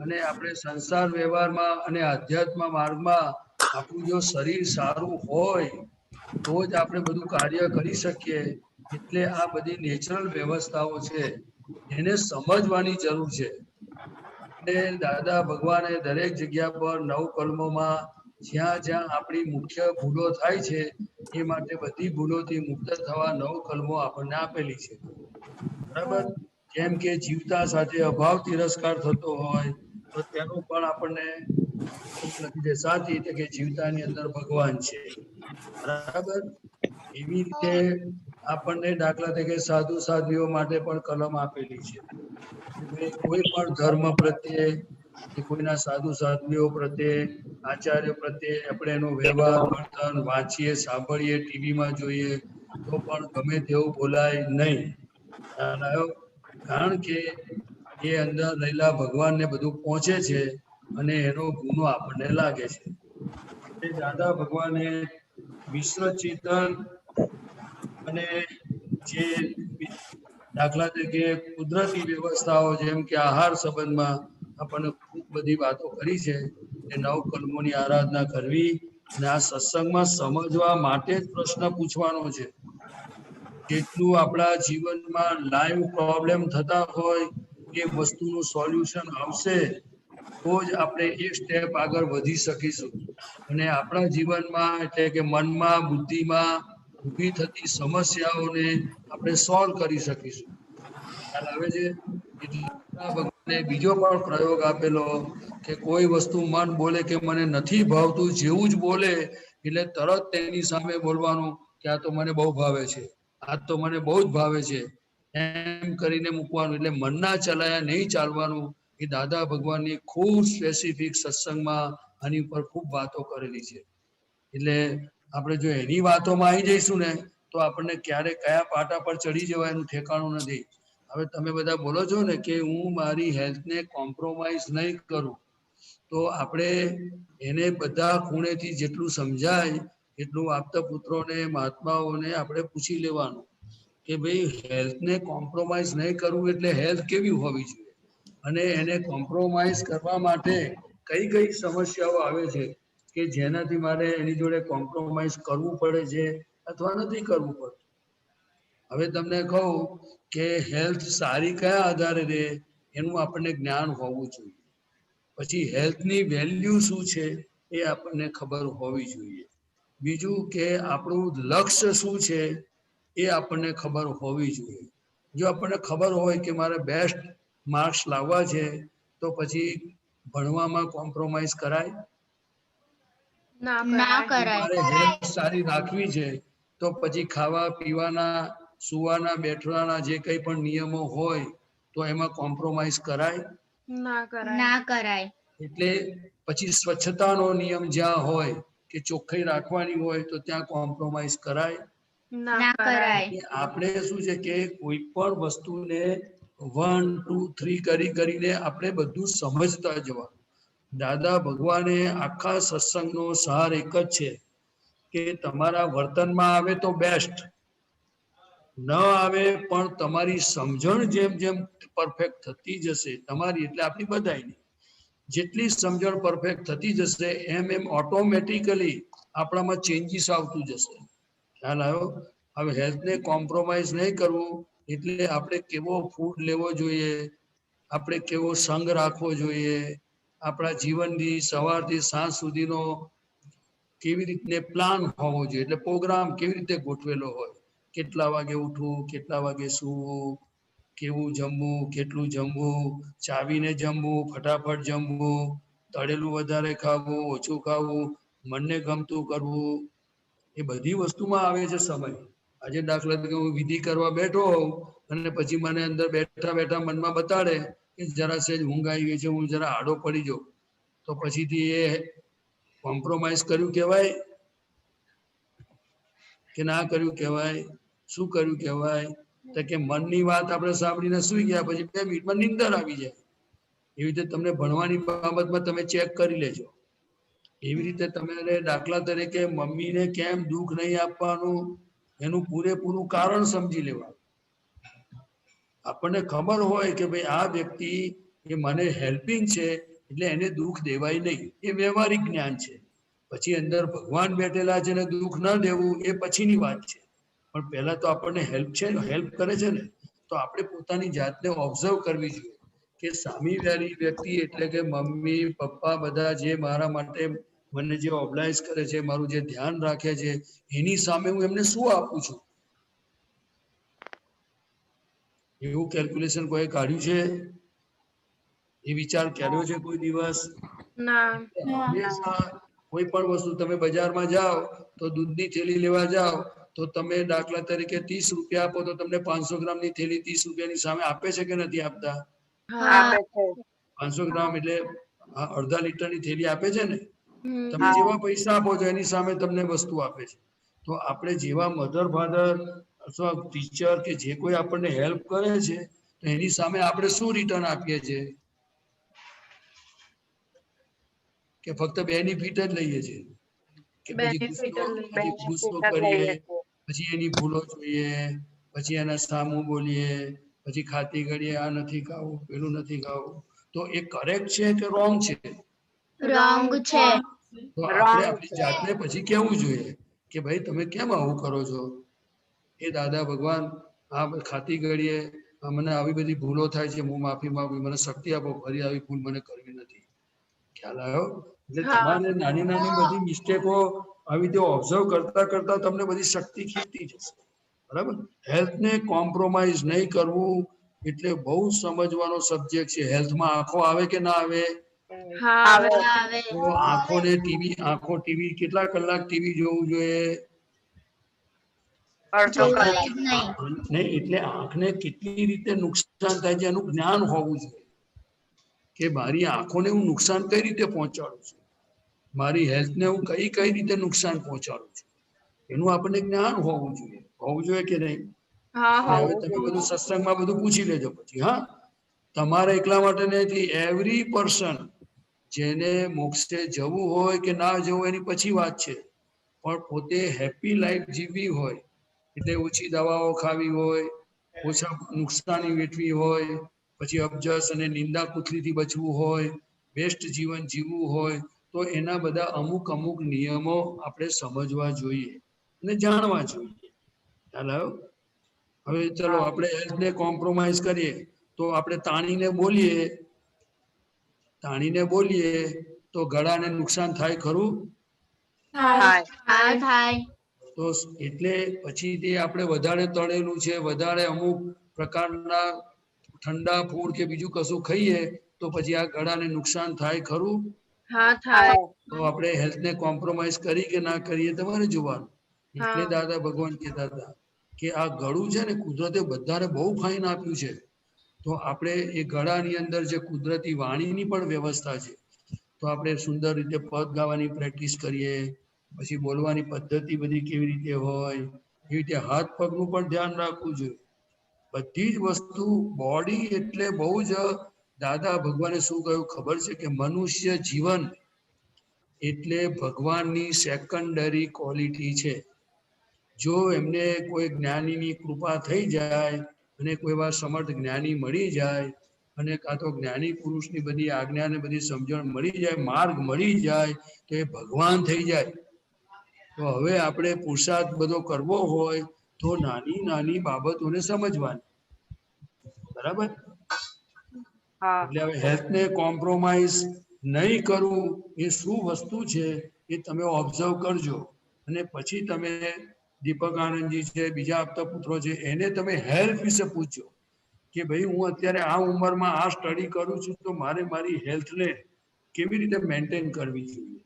[SPEAKER 1] અને આપણે સંસાર વ્યવહારમાં અને આધ્યાત્મ માર્ગમાં આપણું જો શરીર સારું હોય તો જ આપણે બધું કાર્ય કરી શકીએ. એટલે આ બધી નેચરલ વ્યવસ્થાઓ છે એને સમજવાની જરૂર છે. એટલે દાદા ભગવાને દરેક જગ્યા પર 9 કલમોમાં જ્યાં જ્યાં આપણી મુખ્ય ભૂલો થાય છે એ માટે બધી ભૂલોથી મુક્ત થવા 9 કલમો આપણને આપેલી છે. બરાબર? જેમ કે જીવતા સાથે અભાવ તિરસ્કાર થતો હોય તો તેનું પણ આપણને લખી દે સાચી એટલે કે જીવતાની અંદર ભગવાન છે. બરાબર? એવી રીતે આપણને દાખલા તરીકે સાધુ સાધ્વીઓ માટે પણ કલમ આપેલી છે. કોઈ પણ ધર્મ પ્રત્યે કે કોઈના સાધુ સાધ્વીઓ પ્રત્યે, આચાર્ય પ્રત્યે આપણે એનો વ્યવહાર વર્તન વાંચીએ, સાંભળીએ, ટીવીમાં જોઈએ તો પણ ગમે તેવું બોલાય નહીં. કારણ કે એ અંદર રહેલા ભગવાનને બધું પહોંચે છે અને એનો ગુનો આપણને લાગે છે. એટલે દાદા ભગવાને વિશ્વ ચેતન અને જે દાખલા તરીકે કુદરતી વ્યવસ્થાઓ જેમ કે આહાર સંબંધમાં આપણને ખૂબ બધી વાતો કરી છે. એ 9 કલમોની આરાધના કરવી અને આ સત્સંગમાં સમજવા માટે જ પ્રશ્ન પૂછવાનો છે. જેટલું આપણા જીવનમાં લાઈવ પ્રોબ્લેમ થતા હોય એ વસ્તુનું સોલ્યુશન આવશે તો જ આપણે એક સ્ટેપ આગળ વધી શકીશું. અને આપણા જીવનમાં એટલે કે મનમાં, બુદ્ધિમાં ઊભી થતી સમસ્યાઓને આપણે સોલ્વ કરી શકીશું. ખ્યાલ આવે છે? એટલે ભગવાને બીજો પણ પ્રયોગ આપેલો કે કોઈ વસ્તુ મન બોલે કે મને નથી ભાવતું, જેવું જ બોલે એટલે તરત તેની સામે બોલવાનું કે આ તો મને બહુ ભાવે છે, આ તો મને બહુ જ ભાવે છે, એમ કરીને મૂકવાનું. એટલે મનના ચલાયા નહીં ચાલવાનું. એ દાદા ભગવાનની ખૂબ સ્પેસિફિક સત્સંગમાં આની ઉપર ખૂબ વાતો કરેલી છે. એટલે આપણે જો એની વાતોમાં આવી જઈશું ને તો આપણને ક્યારે કયા પાટા પર ચડી જવાય એનું ઠેકાણું નથી. હવે તમે બધા બોલો છો ને કે હું મારી હેલ્થને કોમ્પ્રોમાઇઝ નહીં કરું, તો આપણે એને બધા ખૂણેથી જેટલું સમજાય એટલું આપતા પુત્રોને, મહાત્માઓને આપણે પૂછી લેવાનું કે ભાઈ હેલ્થને કોમ્પ્રોમાઇઝ નહીં કરવું એટલે હેલ્થ કેવી હોવી જોઈએ અને એને કોમ્પ્રોમાઇઝ કરવા માટે કઈ કઈ સમસ્યાઓ આવે છે કે જેનાથી મારે એની જોડે કોમ્પ્રોમાઇઝ કરવું પડે છે અથવા નથી કરવું પડતું. હવે તમને કહું કે હેલ્થ સારી કયા આધારે રહે એનું આપણને જ્ઞાન હોવું જોઈએ. પછી હેલ્થની વેલ્યુ શું છે એ આપણને ખબર હોવી જોઈએ. બીજું કે આપણું લક્ષ્ય શું છે એ આપણને ખબર હોવી જોઈએ. જો આપણને ખબર હોય કે મારે બેસ્ટ માર્ક્સ લાવવા છે તો પછી ભણવામાં કોમ્પ્રોમાઇઝ કરાય?
[SPEAKER 6] ના કરાય.
[SPEAKER 1] મારે હેલ્થ સારી રાખવી છે તો પછી ખાવા પીવાના, સુવાના, બેઠવાના જે કંઈ પણ નિયમો હોય તો એમાં કોમ્પ્રોમાઇઝ કરાય?
[SPEAKER 7] ના કરાય.
[SPEAKER 1] એટલે પછી સ્વચ્છતાનો નિયમ જ્યાં હોય કે ચોખ્ખાઈ રાખવાની હોય તો ત્યાં કોમ્પ્રોમાઇઝ કરાય?
[SPEAKER 7] ના કરાય.
[SPEAKER 1] કે આપણે શું છે કે કોઈ પણ વસ્તુને 1 2 3 કરીને આપણે બધું સમજતા જવાનું. દાદા ભગવાને આખા સત્સંગનો સાર એક જ છે કે તમારા વર્તનમાં આવે તો બેસ્ટ, ન આવે પણ તમારી સમજણ જેમ જેમ પરફેક્ટ થતી જશે, તમારી એટલે આપણી બધાની જેટલી સમજણ પરફેક્ટ થતી જશે એમ એમ ઓટોમેટિકલી આપણામાં ચેન્જીસ આવતું જશે. ખ્યાલ આવ્યો? હવે હેલ્થને કોમ્પ્રોમાઇઝ નહીં કરવું એટલે આપણે કેવો ફૂડ લેવો જોઈએ, આપણે કેવો સંગ રાખવો જોઈએ, આપણા જીવનની સવારથી સાંજ સુધીનો કેવી રીતે પ્લાન હોવો જોઈએ, એટલે પ્રોગ્રામ કેવી રીતે ગોઠવેલો હોય, કેટલા વાગે ઉઠવું, કેટલા વાગે સૂવું, કેવું જમવું, કેટલું જમવું, ચાવીને જમવું, ફટાફટ જમવું, તળેલું વધારે ખાવું, ઓછું ખાવું, મનને ગમતું કરવું, એ બધી વસ્તુમાં આવે છે સમય. આજે દાખલા તરીકે હું વિધિ કરવા બેઠો હોઉં અને પછી મને અંદર બેઠા બેઠા મનમાં બતાડે કે જરા સેજ ઊંઘ આવી ગઈ છે, હું જરા આડો પડી જાઉં, તો પછીથી એ કોમ્પ્રોમાઇઝ કર્યું કહેવાય કે ના કર્યું કહેવાય? શું કર્યું કહેવાય? તો કે મનની વાત આપણે સાંભળીને સુઈ ગયા, પછી 2 મિનિટમાં નીંદર આવી જાય. એવી રીતે તમને ભણવાની બાબતમાં તમે ચેક કરી લેજો. એવી રીતે તમે દાખલા તરીકે મમ્મીને કેમ દુઃખ નહીં આપવાનું એનું પૂરેપૂરું કારણ સમજી લેવાનું. આપણને ખબર હોય કે ભાઈ આ વ્યક્તિ એ મને હેલ્પિંગ છે એટલે એને દુઃખ દેવાય નહીં, એ વ્યવહારિક જ્ઞાન છે. પછી અંદર ભગવાન બેઠેલા છે ને દુઃખ ન દેવું એ પછીની વાત છે. પણ પહેલા તો આપણને હેલ્પ કરે છે ને, તો આપણે પોતાની જાતને ઓબ્ઝર્વ કરવી જોઈએ કે સામેવાળી વ્યક્તિ એટલે કે મમ્મી પપ્પા બધા જે મારા માટે મને જે ઓબ્લાઇઝ કરે છે, મારું જે ધ્યાન રાખે છે, એની સામે હું એમને શું આપું છું? એવું કેલ્ક્યુલેશન કોઈ કાઢ્યું છે? એ વિચાર કર્યો છે કોઈ દિવસ? હંમેશા કોઈ પણ વસ્તુ તમે બજારમાં જાઓ તો દૂધની થેલી લેવા જાઓ તો તમે દાખલા તરીકે 30 રૂપિયા આપો તો તમને 500 ગ્રામની થેલી 30 રૂપિયાની સામે આપે છે કે નથી આપતા? 500 ગ્રામ એટલે અડધા લીટરની થેલી આપે છે ને? તમે જેવા પૈસા આપો છો એની સામે તમને વસ્તુ આપે છે. તો આપણે જેવા મધર ફાધર અથવા ટીચર કે જે કોઈ આપણને હેલ્પ કરે છે તો એની સામે આપણે શું રિટર્ન આપીએ છીએ? કે ફક્ત બેનિફિટ જ લઈએ છીએ? કે પછી ગુસ્સો કરીએ, પછી એની ભૂલો જોઈએ, પછી એના સામું બોલીએ, પછી ખાતી ઘડીએ આ નથી ખાવું, પેલું નથી ખાવું, તો એ કરેક્ટ છે કે રોંગ છે?
[SPEAKER 7] રોંગ છે.
[SPEAKER 1] તો આપણે આપણી જાતને પછી કહેવું જોઈએ કે ભાઈ તમે કેમ આવું કરો છો? એ દાદા ભગવાન આ ખાતી ઘડીએ મને આવી બધી ભૂલો થાય છે, હું માફી માંગુ, મને શક્તિ આપો, ફરી આવી ભૂલ મને કરવી નથી. ખ્યાલ આવ્યો? એટલે તમારે નાની નાની બધી મિસ્ટેકો આવી રીતે ઓબ્ઝર્વ કરતા કરતા તમને બધી શક્તિ ખીલતી જશે. બરાબર? હેલ્થને કોમ્પ્રોમાઇઝ નહીં કરવું એટલે બહુ સમજવાનો સબ્જેક્ટ છે. હેલ્થમાં આંખો આવે કે ના આવે?
[SPEAKER 7] આવે.
[SPEAKER 1] તો આંખો ટીવી કેટલા કલાક ટીવી જોવું જોઈએ?
[SPEAKER 7] જોવાય જ નહીં.
[SPEAKER 1] ને એટલે આંખને કેટલી રીતે નુકસાન થાય છે એનું જ્ઞાન હોવું જોઈએ કે મારી આંખોને હું નુકસાન કઈ રીતે પહોંચાડું છું, મારી હેલ્થને હું કઈ કઈ રીતે નુકસાન પહોંચાડું છું, એનું આપણને જ્ઞાન હોવું જોઈએ કે નહીં? હવે તમે બધું સત્સંગમાં બધું પૂછી લેજો પછી. હા, તમારે એકલા માટે નથી, એવરી પર્સન જેને મોક્ષે જવું હોય કે ના જવું એની પછી વાત છે, પણ પોતે હેપી લાઈફ જીવવી હોય એટલે ઓછી દવાઓ ખાવી હોય, ઓછા નુકસાની વેઠવી હોય, પછી અબજસ અને નિંદા કુથલીથી બચવું હોય, બેસ્ટ જીવન જીવવું હોય તો એના બધા અમુક નિયમો આપણે સમજવા જોઈએ અને જાણવા જોઈએ. ખ્યાલ આવ્યો? હવે ચલો આપણે હેલ્થને કોમ્પ્રોમાઇઝ કરીએ તો આપણે તાણીને બોલીએ તો ગળાને નુકસાન થાય ખરું?
[SPEAKER 7] થાય.
[SPEAKER 1] તો એટલે પછીથી આપણે વધારે તળેલું છે, વધારે અમુક પ્રકારના ઠંડા ફૂડ કે બીજું કશું ખાઈએ તો પછી આ ગળાને નુકસાન થાય ખરું? તો આપણે હેલ્થને કોમ્પ્રોમાઇઝ કરી કે ના કરીએ તમારે જોવાનું. એટલે દાદા ભગવાન કહેતા હતા કે આ ગળું છે ને કુદરતે બધાને બહુ ફાઇન આપ્યું છે, તો આપણે એ ગળાની અંદર જે કુદરતી વાણીની પણ વ્યવસ્થા છે, તો આપણે સુંદર રીતે પદ ગાવાની પ્રેક્ટિસ કરીએ, પછી બોલવાની પદ્ધતિ બધી કેવી રીતે હોય, એવી રીતે હાથ પગનું પણ ધ્યાન રાખવું જોઈએ. બધી જ વસ્તુ બોડી એટલે બહુ જ દાદા ભગવાને શું કહ્યું ખબર છે કે મનુષ્ય જીવન એટલે ભગવાનની સેકન્ડરી ક્વોલિટી છે. જો એમને કોઈ જ્ઞાનીની કૃપા થઈ જાય અને કોઈ વાર સમર્થ જ્ઞાની મળી જાય અને કાં તો જ્ઞાની પુરુષની બધી આજ્ઞા ને બધી સમજણ મળી જાય, માર્ગ મળી જાય, તો એ ભગવાન થઈ જાય. તો હવે આપણે પુરુષાર્થ બધો કરવો હોય તો નાની નાની બાબતોને સમજવાની, બરાબર. એટલે હવે હેલ્થને કોમ્પ્રોમાઇઝ નહીં કરવું એ શું વસ્તુ છે એ તમે ઓબ્ઝર્વ કરજો, અને પછી તમે દીપક આનંદજી છે, બીજા આપતા પુત્રો છે, એને તમે હેલ્થ વિશે પૂછજો કે ભાઈ હું અત્યારે આ ઉંમરમાં આ સ્ટડી કરું છું તો મારે મારી હેલ્થને કેવી રીતે મેન્ટેન કરવી જોઈએ.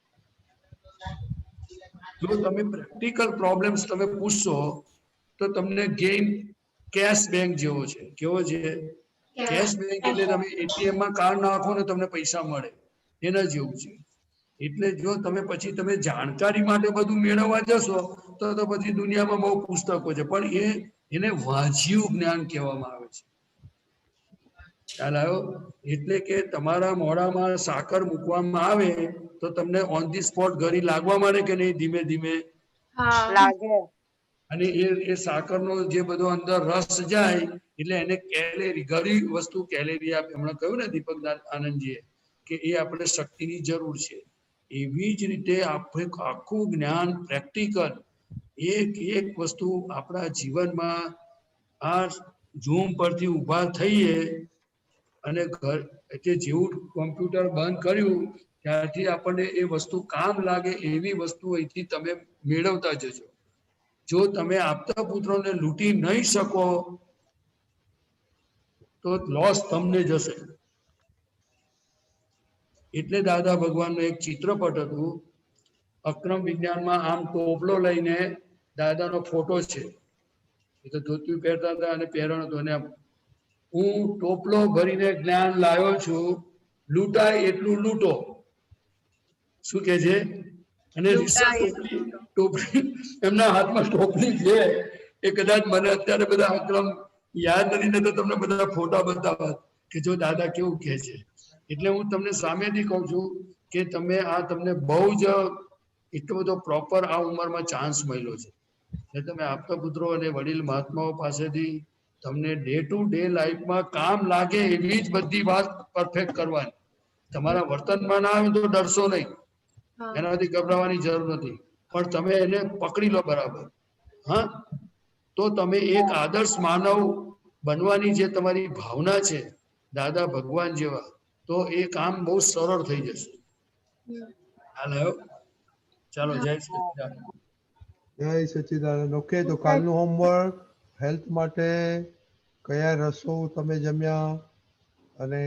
[SPEAKER 1] જો તમે પ્રેક્ટિકલ પ્રોબ્લેમ્સ તમે પૂછશો તો તમને ગેમ કેશ બેંક જેવો છે. કેવો છે? કેશ બેંક એટલે તમે એટીએમ માં કાર્ડ નાખો ને તમને પૈસા મળે, એના જેવું છે. એટલે જો તમે પછી તમે જાણકારી માટે બધું મેળવવા જશો તો પછી દુનિયામાં બહુ પુસ્તકો છે, પણ એને વાંચ્યું જ્ઞાન કહેવામાં આવે છે. ખ્યાલ આવ્યો? એટલે કે તમારા મોઢામાં સાકર મૂકવામાં આવે તો તમને ઓન ધી સ્પોટ ઘડી લાગવા માંડે કે નહીં? ધીમે ધીમે
[SPEAKER 8] લાગે.
[SPEAKER 1] અને એ સાકરનો જે બધો અંદર રસ જાય એટલે એને કેલેરી, ઘણી વસ્તુ કેલેરી આપે. હમણાં કહ્યું ને દીપક આનંદજીએ કે એ આપણે શક્તિની જરૂર છે. એવી જ રીતે આપણે આખું જ્ઞાન પ્રેક્ટિકલ એક વસ્તુ આપણા જીવનમાં આ ઝૂમ પરથી ઊભા થઈએ અને ઘર એટલે જેવું કોમ્પ્યુટર બંધ કર્યું ત્યારથી આપણને એ વસ્તુ કામ લાગે એવી વસ્તુ અહીંથી તમે મેળવતા જજો. જો તમે આપતા પુત્રોને લૂંટી નહીં શકો તો લોસ તમને જશે. એટલે દાદા ભગવાનનું એક ચિત્રપટ હતું. અક્રમ વિજ્ઞાનમાં આમ ટોપલો લઈને દાદાનો ફોટો છે. એ તો ધોતિયું પહેરતા હતા અને પહેરણ હતો. અને હું ટોપલો ભરીને જ્ઞાન લાવ્યો છું, લૂંટાય એટલું લૂંટો. શું કે છે? અને ટોપલી એમના હાથમાં ટોપલી છે. એ કદાચ મને અત્યારે બધા અક્રમ યાદ નથી ને તો તમને બધા ફોટા બતાવવા કે જો દાદા કેવું કે છે. એટલે હું તમને સામેથી કહું છું કે તમે આ તમને બહુ જ એટલો બધો પ્રોપર આ ઉંમરમાં ચાન્સ મળ્યો છે. એટલે તમે આપતા પુત્રો અને વડીલ મહાત્માઓ પાસેથી તમને ડે ટુ ડે લાઈફમાં કામ લાગે એવી જ બધી વાત પરફેક્ટ કરવાની. તમારા વર્તનમાં ના આવે તો ડરશો નહીં, એનાથી ગભરાવાની જરૂર નથી, પણ તમે એને પકડી લો બરાબર. હા, તો તમે એક આદર્શ માનવ બનવાની જે તમારી ભાવના છે દાદા ભગવાન જેવા, તો એ કામ બહુ સરળ થઈ જશે. હાલો, ચાલો, જય શ્રી કૃષ્ણ.
[SPEAKER 3] જય સચ્ચિદાનંદ. ઓકે, તો કાલનું હોમવર્ક હેલ્થ માટે કયા રસો તમે જમ્યા અને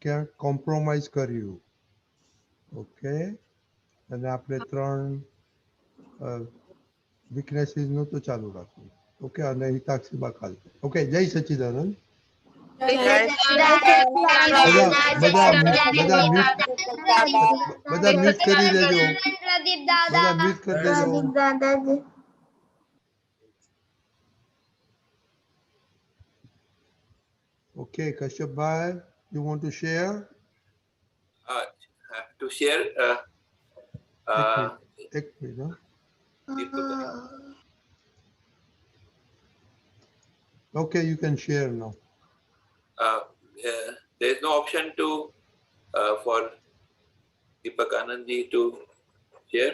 [SPEAKER 3] ક્યાં કોમ્પ્રોમાઇઝ કર્યું. ઓકે, અને આપણે 3 વીકનેસીસનું તો ચાલુ રાખવું. ઓકે, અને હિતાક્ષીમાં કાલ. ઓકે, જય સચ્ચિદાનંદ. બધા મ્યુટ કરી દેજો. બધા મ્યુટ કરી દેજો. Okay, Kashyap bhai, you want to share?
[SPEAKER 9] To share.
[SPEAKER 3] Ek minute. Okay, you can share now.
[SPEAKER 9] There is no option to for Deepak Anandji to share.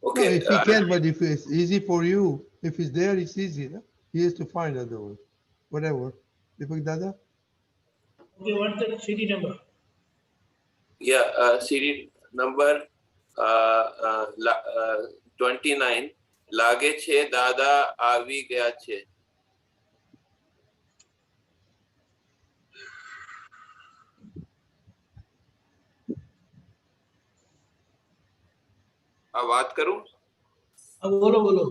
[SPEAKER 9] Okay.
[SPEAKER 3] No, if he can, but if it's easy for you, if it's there, it's easy. No? He has to find other one. Whatever. Deepak Dada?
[SPEAKER 5] Okay, what's the CD number?
[SPEAKER 9] Yeah, CD number 29. લાગે છે દાદા આવી ગયા છે. આ વાત કરું?
[SPEAKER 5] બોલો બોલો.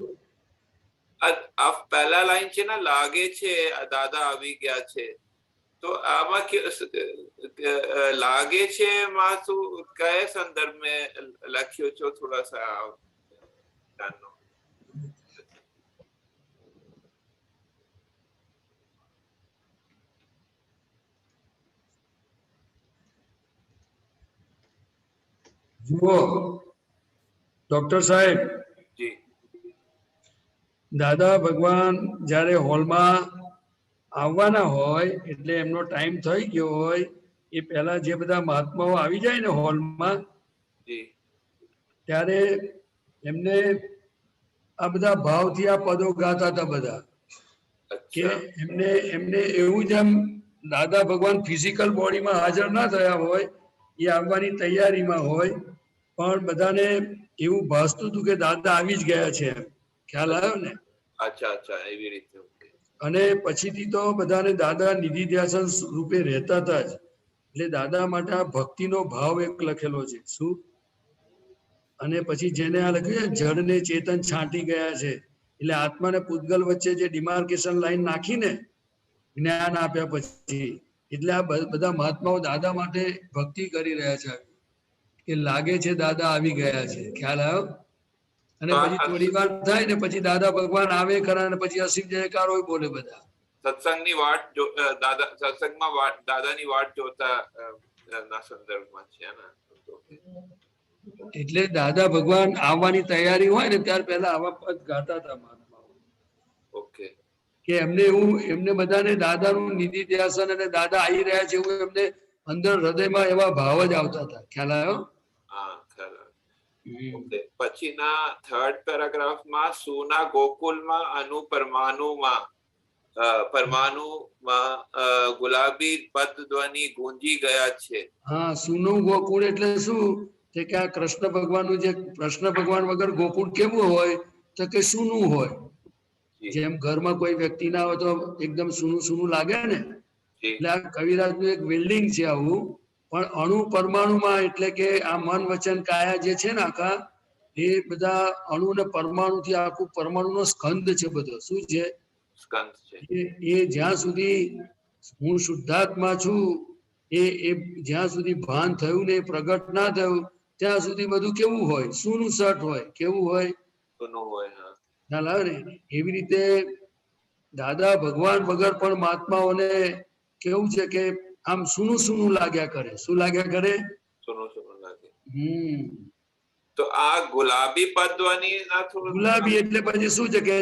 [SPEAKER 9] आप પહેલા લાઈન છે ને, લાગે છે દાદા આવી ગયા છે, તો આમાં લાગે છે માં શું કયા સંદર્ભ में લખ્યો છો? થોડા સા જાણો.
[SPEAKER 1] જુઓ ડોક્ટર સાહેબ,
[SPEAKER 9] જી
[SPEAKER 1] દાદા ભગવાન જ્યારે હોલમાં આવવાના હોય એટલે એમનો ટાઈમ થઈ ગયો હોય એ પહેલા જે બધા મહાત્માઓ આવી જાય ને હોલમાં,
[SPEAKER 9] જી
[SPEAKER 1] ત્યારે એમને આ બધા ભાવથી આ પદો ગાતા હતા બધા, કે એમને એમને એવું જ એમ દાદા ભગવાન ફિઝિકલ બોડીમાં હાજર ના થયા હોય, એ આવવાની તૈયારીમાં હોય, પણ બધાને એવું ભાસતું હતું કે દાદા આવી જ ગયા છે, ખ્યાલ આવ્યો ને?
[SPEAKER 9] અચ્છા અચ્છા, એવી રીતે.
[SPEAKER 1] અને પછીથી તો બધાને દાદા નિધિ ધ્યાસન રૂપે રહેતા હતા જ, એટલે દાદા માટે આ ભક્તિનો ભાવ એક લખેલો છે. શું? અને પછી જેને આ લખ્યું છે જડ ને ચેતન છાંટી ગયા છે, એટલે આત્મા ને પૂતગલ વચ્ચે જે ડિમાર્કેશન લાઈન નાખીને જ્ઞાન આપ્યા પછી, એટલે આ બધા મહાત્માઓ દાદા માટે ભક્તિ કરી રહ્યા છે કે લાગે છે દાદા આવી ગયા છે, ખ્યાલ આવ્યો? અને પછી થોડી વાર થાય ને પછી દાદા ભગવાન આવે ખરા, અને પછી અસીમ જયકારો બોલે બધા.
[SPEAKER 9] સત્સંગની વાટ જો દાદા, સત્સંગમાં દાદાની વાટ જોતા ના સંદર્ભમાં છે ને.
[SPEAKER 1] એટલે દાદા ભગવાન આવવાની તૈયારી હોય ને ત્યાર પહેલા આવા પદ ગાતા હતા મહાત્માઓ.
[SPEAKER 9] ઓકે.
[SPEAKER 1] કે એમને એવું, એમને બધાને દાદાનું નિધિ ધ્યાસન અને દાદા આવી રહ્યા છે એવું એમને અંદર હૃદયમાં એવા ભાવ જ આવતા હતા, ખ્યાલ આવ્યો?
[SPEAKER 9] હા, ખ્યાલ આવ્યો. પછીના થર્ડ પેરાગ્રાફમાં સુના ગોકુલમાં અનુ પરમાણુમાં ગુલાબી પદ ધ્વનિ ગુંજી ગયા છે.
[SPEAKER 1] હા, સુનું ગોકુળ એટલે શું? કે આ કૃષ્ણ ભગવાનનું જે, કૃષ્ણ ભગવાન વગર ગોકુળ કેવું હોય? તો કે સૂનું હોય. જેમ ઘરમાં કોઈ વ્યક્તિ ના હોય તો એકદમ સૂનું સૂનું લાગે ને, એટલે આ કવિરાજનું એક બિલ્ડિંગ છે આવું, પણ અણુ પરમાણુમાં, એટલે કે આ મન વચન કાયા જે છે ને આખા, એ બધા અણુ ને પરમાણુ થી આખું પરમાણુનો સ્કંદ છે બધો. શું છે?
[SPEAKER 9] સ્કંદ છે.
[SPEAKER 1] એ જ્યાં સુધી હું શુદ્ધાત્મા છું, એ જ્યાં સુધી ભાન થયું ને પ્રગટ ના થયું ત્યાં સુધી બધું કેવું હોય? સૂનું સટ હોય. કેવું હોય?
[SPEAKER 9] સૂનું હોય.
[SPEAKER 1] ખ્યાલ આવે ને? એવી રીતે દાદા ભગવાન વગર પણ મહાત્માઓને કેવું છે કે આમ સૂનું સૂનું લાગ્યા કરે. શું લાગ્યા કરે?
[SPEAKER 9] સૂનું સૂનું લાગે.
[SPEAKER 1] તો
[SPEAKER 9] આ ગુલાબી પદવાની ના થોડું,
[SPEAKER 1] ગુલાબી એટલે પછી શું છે કે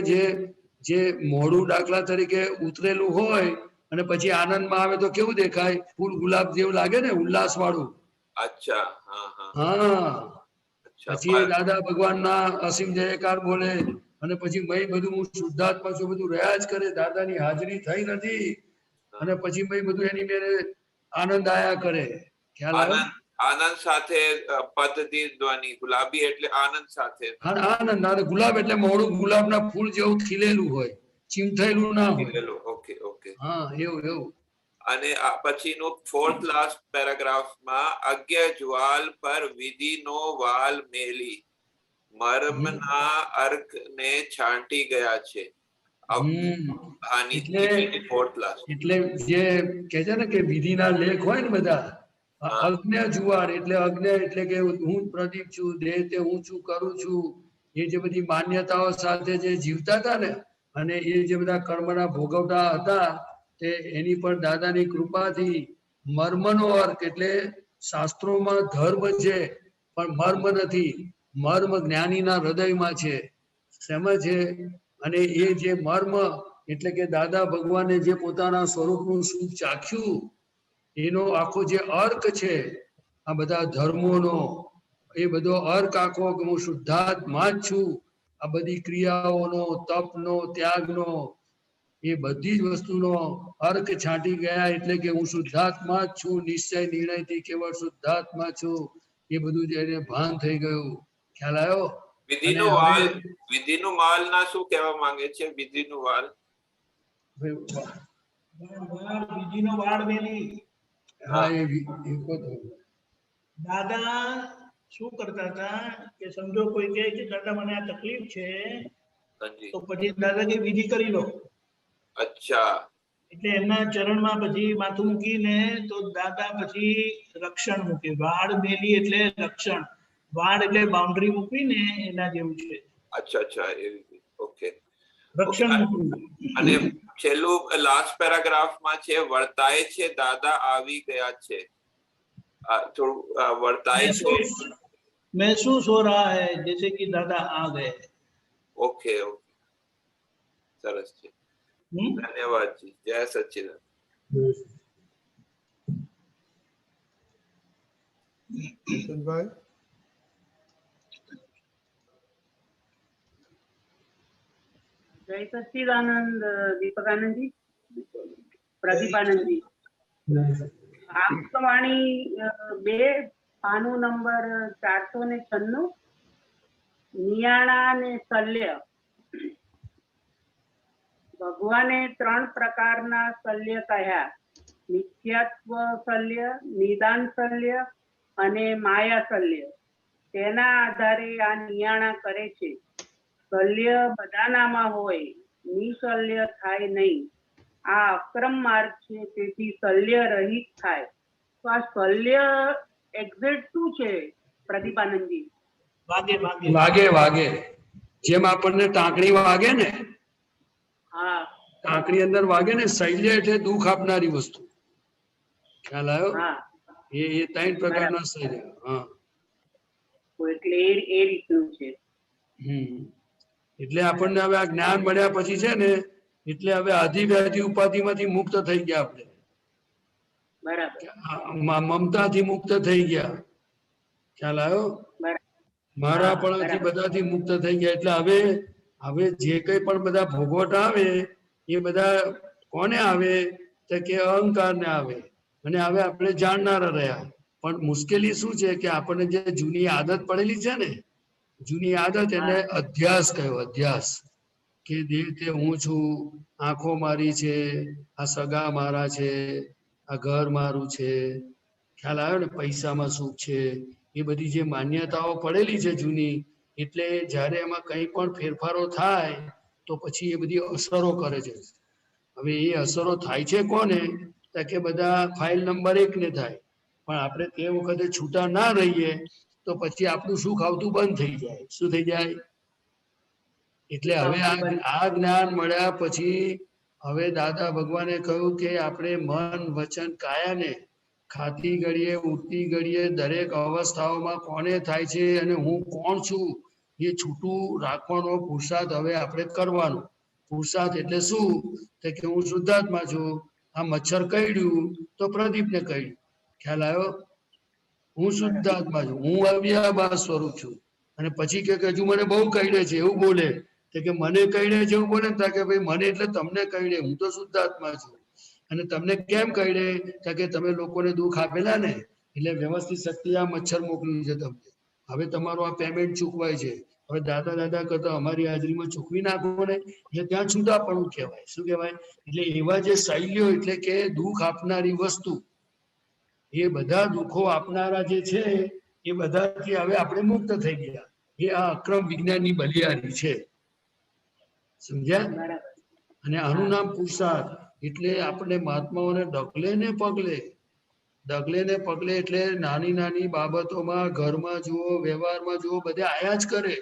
[SPEAKER 1] જે મોઢું દાખલા તરીકે ઉતરેલું હોય અને પછી આનંદમાં આવે તો કેવું દેખાય? ફૂલ ગુલાબ જેવું લાગે ને, ઉલ્લાસ વાળું.
[SPEAKER 9] અચ્છા. હા હા.
[SPEAKER 1] હા, પછી દાદા ભગવાનના અસીમ જયકાર બોલે અને પછી ભાઈ બધું હું શુદ્ધાત્મા છું બધું રહ્યા જ કરે, દાદાની હાજરી થઈ નથી, અને પછી ભાઈ બધું એની મેરે આનંદ આયા કરે. ખ્યાલ આવે?
[SPEAKER 9] આનંદ સાથે પદ્ધતિ ધ્વનિ. ગુલાબી એટલે આનંદ સાથે.
[SPEAKER 1] આનંદ, ગુલાબ એટલે મોડું ગુલાબના ફૂલ જેવું ખીલેલું હોય, ચીમથેલું ના હોય.
[SPEAKER 9] Okay okay.
[SPEAKER 1] હા, એવું એવું.
[SPEAKER 9] અને પછીનું ફોર્થ લાસ્ટ પેરાગ્રાફમાં અજ્ઞ જ્વાલ પર વિધિનો વાલ મેલી મર્મના અર્ક ને છાંટી ગયા છે.
[SPEAKER 1] એટલે જે કે છે ને કે વિધિના લેખ હોય ને બધા, અજ્ઞ જુવાર એટલે અજ્ઞ એટલે કે હું પ્રદીપ છું, દેહ તે હું છું, કરું છું, એ જે બધી માન્યતાઓ સાથે જે જીવતા હતા ને, અને એ જે બધા કર્મના ભોગવતા હતા, તે એની પર દાદાની કૃપાથી મર્મનો અર્ક એટલે શાસ્ત્રોમાં ધર્મ છે પણ મર્મ નથી, મર્મ જ્ઞાનીના હૃદયમાં છે. શેમાં છે? અને એ જે મર્મ એટલે કે દાદા ભગવાને જે પોતાના સ્વરૂપનું સુખ ચાખ્યું, એનો આખો જે અર્ક છે આ બધા ધર્મોનો, એ બધો અર્ક આખો કે હું શુદ્ધાત્મા જ છું, આ બધી ક્રિયાઓનો, તપનો, ત્યાગનો, એ બધી જ વસ્તુનો અર્ક છાંટી ગયા. એટલે કે હું શુદ્ધાત્મા જ છું, નિશ્ચય નિર્ણયથી કેવળ શુદ્ધાત્મા છું, એ બધું એને ભાન થઈ ગયું. ખ્યાલ આવ્યો?
[SPEAKER 9] વિધિનું માલ ના શું કહેવા માંગે છે? વિધિનું વાલ,
[SPEAKER 5] વિધિનો વાળ મેલી.
[SPEAKER 1] હા, એ
[SPEAKER 5] દાદા શું કરતા હતા કે સમજો કોઈ કહે કે દાદા મને આ તકલીફ છે
[SPEAKER 9] હાજી
[SPEAKER 5] તો પછી દાદા કે વિધિ કરી લો.
[SPEAKER 9] અચ્છા
[SPEAKER 5] એટલે એમના ચરણમાં પછી માથું મૂકીને તો દાદા પછી રક્ષણ મૂકે. વાડ મેલી એટલે રક્ષણ. વાડ એટલે બાઉન્ડ્રી મૂકવીને એના જેવું છે.
[SPEAKER 9] અચ્છા અચ્છા એવી ઓકે
[SPEAKER 5] રક્ષણ મૂકવું.
[SPEAKER 9] અને છેલ્લું લાસ્ટ પેરાગ્રાફમાં છે વર્તાય છે દાદા આવી ગયા છે. થોડું વર્તાય છે
[SPEAKER 5] महसूस हो रहा है जैसे कि दादा आ गए.
[SPEAKER 9] ઓકે ઓકે સરસ છે. ધન્યવાદ જી. જય સચ્ચિદાનંદ.
[SPEAKER 3] કિશનભાઈ
[SPEAKER 8] जय सच्चिदानंद दीपकानंद जी, प्रदीप आनंद जी. આપવાણી 2 પાનું નંબર 496 નિયાણા અને શલ્ય. ભગવાને 3 પ્રકારના શલ્ય કહ્યા, નિત્યત્વ શલ્ય, નિદાન શલ્ય અને માયા શલ્ય. તેના આધારે આ નિયાણા કરે છે. શલ્ય બધાનામાં હોય, નિશલ્ય થાય નહીં. આ અક્રમ માર્ગ છે, તેથી શલ્ય રહિત થાય. તો આ શલ્ય એક્ઝેક્ટ શું છે પ્રદીપાનંદજી?
[SPEAKER 5] વાગે વાગે
[SPEAKER 1] વાગે વાગે જેમ આપણને ટાંકણી વાગે ને,
[SPEAKER 8] હા
[SPEAKER 1] ટાંકણી અંદર વાગે ને, શૈલ્ય એટલે દુઃખ આપનારી વસ્તુ. ખ્યાલ આવ્યો?
[SPEAKER 8] હા
[SPEAKER 1] એ 3 પ્રકારના શૈલ્ય. હા
[SPEAKER 8] એટલે એ રીતનું છે.
[SPEAKER 1] એટલે આપણને હવે આ જ્ઞાન મળ્યા પછી છે ને, એટલે હવે આધિ વ્યાધિ ઉપાધિમાંથી મુક્ત થઈ ગયા આપણે.
[SPEAKER 8] બરાબર.
[SPEAKER 1] મમતાથી મુક્ત થઈ ગયા. ખ્યાલ આવ્યો? મારા પણ બધાથી મુક્ત થઈ ગયા. એટલે હવે જે કઈ પણ બધા ભોગવટ આવે એ બધા કોને આવે તો કે અહંકારને આવે. અને હવે આપણે જાણનારા રહ્યા. પણ મુશ્કેલી શું છે કે આપણને જે જૂની આદત પડેલી છે ને, જૂની આદત એને અધ્યાસ કયો. અધ્યાસ કે દેહ તે હું છું, આંખો મારી છે, આ સગા મારા છે, આ ઘર મારું છે. ખ્યાલ આવ્યો ને? પૈસામાં સુખ છે. એ બધી જે માન્યતાઓ પડેલી છે જૂની, એટલે જ્યારે એમાં કંઈ પણ ફેરફારો થાય તો પછી એ બધી અસરો કરે છે. હવે એ અસરો થાય છે કોને? કે બધા ફાઇલ નંબર 1 ને થાય. પણ આપણે તે વખતે છૂટા ના રહીએ તો પછી આપણું સુખ આવતું બંધ થઈ જાય. શું થઈ જાય? એટલે હવે આ જ્ઞાન મળ્યા પછી હવે દાદા ભગવાને કહ્યું કે આપણે મન વચન કાયાને ખાતી ઘડીએ ઉઠતી ઘડીએ દરેક અવસ્થાઓમાં કોને થાય છે અને હું કોણ છું એ છૂટું રાખવાનો પુરુષાર્થ હવે આપણે કરવાનો. પુરુષાર્થ એટલે શું? તો કે હું શુદ્ધાત્મા છું. આ મચ્છર કરડ્યું તો પ્રદીપને કરડ્યું. ખ્યાલ આવ્યો? હું શુદ્ધાત્મા છું, હું અવ્યયભાસ સ્વરૂપ છું. અને પછી કે હજુ મને બહુ કરડે છે એવું બોલે. કે મને કરડે છે એવું બોલે ને, કે ભાઈ મને એટલે તમને કરડે, હું તો શુદ્ધાત્મા છું. અને તમને કેમ કરડે? કે તમે લોકોને દુઃખ આપેલા ને, એટલે વ્યવસ્થિત શક્તિ આ મચ્છર મોકલ્યું છે તમને. હવે તમારું આ પેમેન્ટ ચૂકવાય છે. હવે દાદા કરતા અમારી હાજરીમાં ચૂકવી નાખો ને, એટલે ત્યાં છૂટાપણું કહેવાય. શું કહેવાય? એટલે એવા જે શૈલીઓ, એટલે કે દુઃખ આપનારી વસ્તુ, એ બધા દુઃખો આપનારા જે છે એ બધાથી હવે આપણે મુક્ત થઈ ગયા. એ આ અક્રમ વિજ્ઞાનની બલિયારી છે. સમજ્યા? અને આનું નામ પુરુષાર્થ. એટલે આપણે મહાત્માઓને ડગલે ને પગલે એટલે નાની નાની બાબતોમાં, ઘરમાં જુઓ, વ્યવહારમાં જુઓ, બધે આયા જ કરે.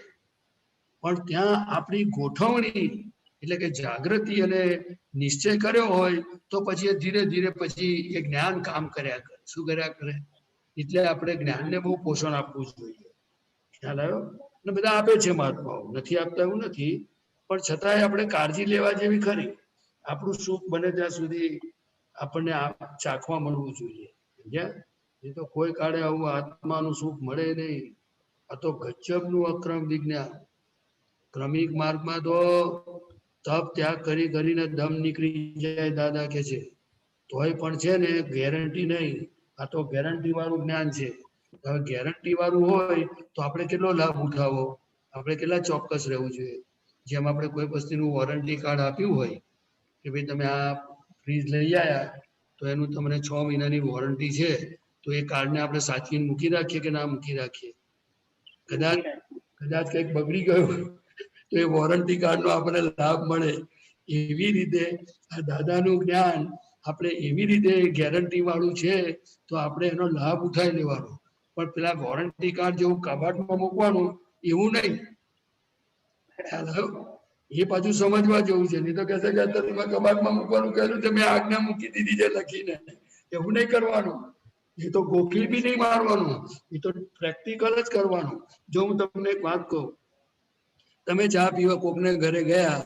[SPEAKER 1] પણ ત્યાં આપણી ગોઠવણી, એટલે કે જાગૃતિ અને નિશ્ચય કર્યો હોય તો પછી એ ધીરે ધીરે પછી એ જ્ઞાન કામ કર્યા કરે. શું કર્યા કરે? એટલે આપણે જ્ઞાનને બહુ પોષણ આપવું જોઈએ. ખ્યાલ આવ્યો? અને બધા આપે છે મહાત્માઓ, નથી આપતા એવું નથી, પણ છતાંય આપણે કાળજી લેવા જેવી ખરી. આપણું સુખ બને ત્યાં સુધી આપણને ચાખવા મળવું જોઈએ. સમજ્યા? એ તો કોઈ કાળે આવું આત્માનું સુખ મળે નહીં. આ તો ગજબનું અક્રમ વિજ્ઞાન. ક્રમિક માર્ગમાં તો તપ ત્યાગ કરીને દમ નીકળી જાય દાદા કે છે. તોય પણ છે ને ગેરંટી નહીં. આ તો ગેરંટી વાળું જ્ઞાન છે. હવે ગેરંટી વાળું હોય તો આપણે કેટલો લાભ ઉઠાવો? આપણે કેટલા ચોક્કસ રહેવું જોઈએ. જેમ આપણે કોઈ વસ્તુનું વોરંટી કાર્ડ આપ્યું હોય કે ભાઈ તમે આ ફ્રીજ લઈ આવ્યા તો એનું તમને 6 મહિનાની વોરંટી છે, તો એ કાર્ડને આપણે સાચવીને મૂકી રાખીએ કે ના મૂકી રાખીએ? કદાચ કંઈક બગડી ગયું તો એ વોરંટી કાર્ડનો આપણને લાભ મળે. એવી રીતે આ દાદાનું જ્ઞાન આપણે એવી રીતે ગેરંટી વાળું છે તો આપણે એનો લાભ ઉઠાવી લેવાનો. પણ પેલા વોરંટી કાર્ડ જેવું કબાટમાં મૂકવાનું એવું નહીં. એ પાછું સમજવા જેવું છે. નહીં તો કહેશે કે તમે કબાટમાં મૂકવાનું કહેલું છે, મેં આજ્ઞા મૂકી દીધી છે લખીને. એવું નહીં કરવાનું. એ તો ગોખી બી નહીં મારવાનું, એ તો પ્રેક્ટિકલ જ કરવાનું. જો હું તમને એક વાત કહું, તમે ચા પીવા કોકને ઘરે ગયા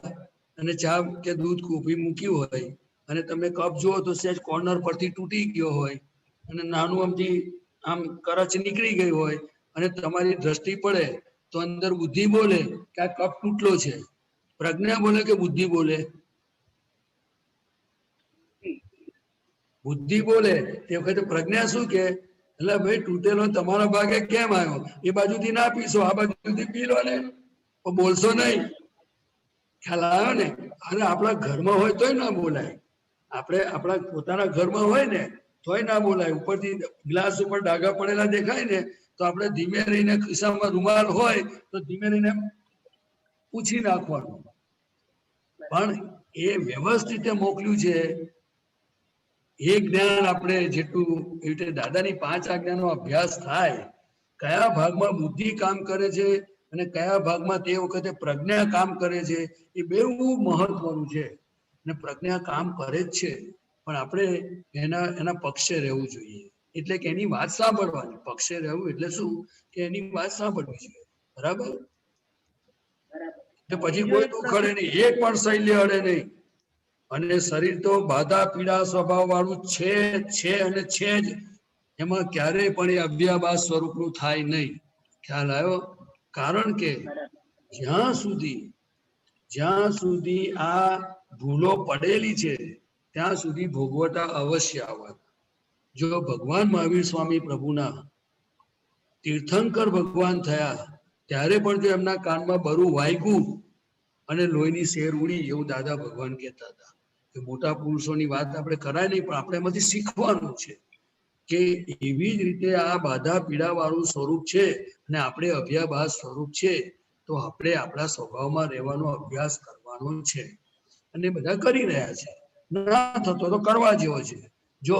[SPEAKER 1] અને ચા કે દૂધ કોફી મૂક્યું હોય અને તમે કપ જુઓ તો સહેજ કોર્નર પરથી તૂટી ગયો હોય અને નાનું આમથી આમ કરચ નીકળી ગઈ હોય અને તમારી દ્રષ્ટિ પડે તો અંદર બુદ્ધિ બોલે કે આ કપ તૂટલો છે. પ્રજ્ઞા બોલે કે બુદ્ધિ બોલે? બુદ્ધિ બોલે. તે વખતે પ્રજ્ઞા શું કે, એટલે ભાઈ તૂટેલો તમારા ભાગે કેમ આવ્યો? એ બાજુથી ના પીશો, આ બાજુથી પી લો ને, બોલશો નહીં. ખ્યાલ આવ્યો ને? અરે આપણા ઘરમાં હોય તોય ના બોલાય. આપણે આપણા પોતાના ઘરમાં હોય ને તોય ના બોલાય. ઉપરથી ગ્લાસ ઉપર ડાઘા પડેલા દેખાય ને તો આપણે ધીમે રહીને, ખિસ્સામાં રૂમાલ હોય તો ધીમે રહીને પૂછી નાખવાનું. પણ એ વ્યવસ્થિત મોકલ્યું છે. એ જ્ઞાન આપણે જેટલું એવી રીતે દાદાની 5 આજ્ઞાનો અભ્યાસ થાય, કયા ભાગમાં બુદ્ધિ કામ કરે છે અને કયા ભાગમાં તે વખતે પ્રજ્ઞા કામ કરે છે, એ બહુ મહત્વનું છે. અને પ્રજ્ઞા કામ કરે જ છે, પણ આપણે એના પક્ષે રહેવું જોઈએ. એટલે કે એની વાત સાંભળવાની. પક્ષે રહેવું એટલે શું કે એની વાત સાંભળવી જોઈએ. બરાબર? પછી કોઈ દુઃખ અડે નહીં, એક પણ શૈલ્ય અડે નહીં. અને શરીર તો બાધા પીડા સ્વભાવ વાળું છે અને છે જ. એમાં ક્યારેય પણ એ અવ્યાભાસ સ્વરૂપનું થાય નહીં. ખ્યાલ આવ્યો? કારણ કે જ્યાં સુધી આ ભૂલો પડેલી છે ત્યાં સુધી ભોગવટા અવશ્ય આવવાના. જો ભગવાન મહાવીર સ્વામી પ્રભુના તીર્થંકર ભગવાન થયા ત્યારે પણ જો એમના કાનમાં બરું વાગ્યું અને લોહીની શેર ઉડી, એવું દાદા ભગવાન કહેતા હતા કે મોટા પુરુષોની વાત આપણે કરાય નહીં, પણ આપણે એમાંથી શીખવાનું છે કે એવી જ રીતે આ બાધા પીડા વાળું સ્વરૂપ છે અને આપણે અભ્યાભાસ સ્વરૂપ છે. તો આપણે આપણા સ્વભાવમાં રહેવાનો અભ્યાસ કરવાનો છે અને બધા કરી રહ્યા છે. ના થતો તો કરવા જેવો છે. જો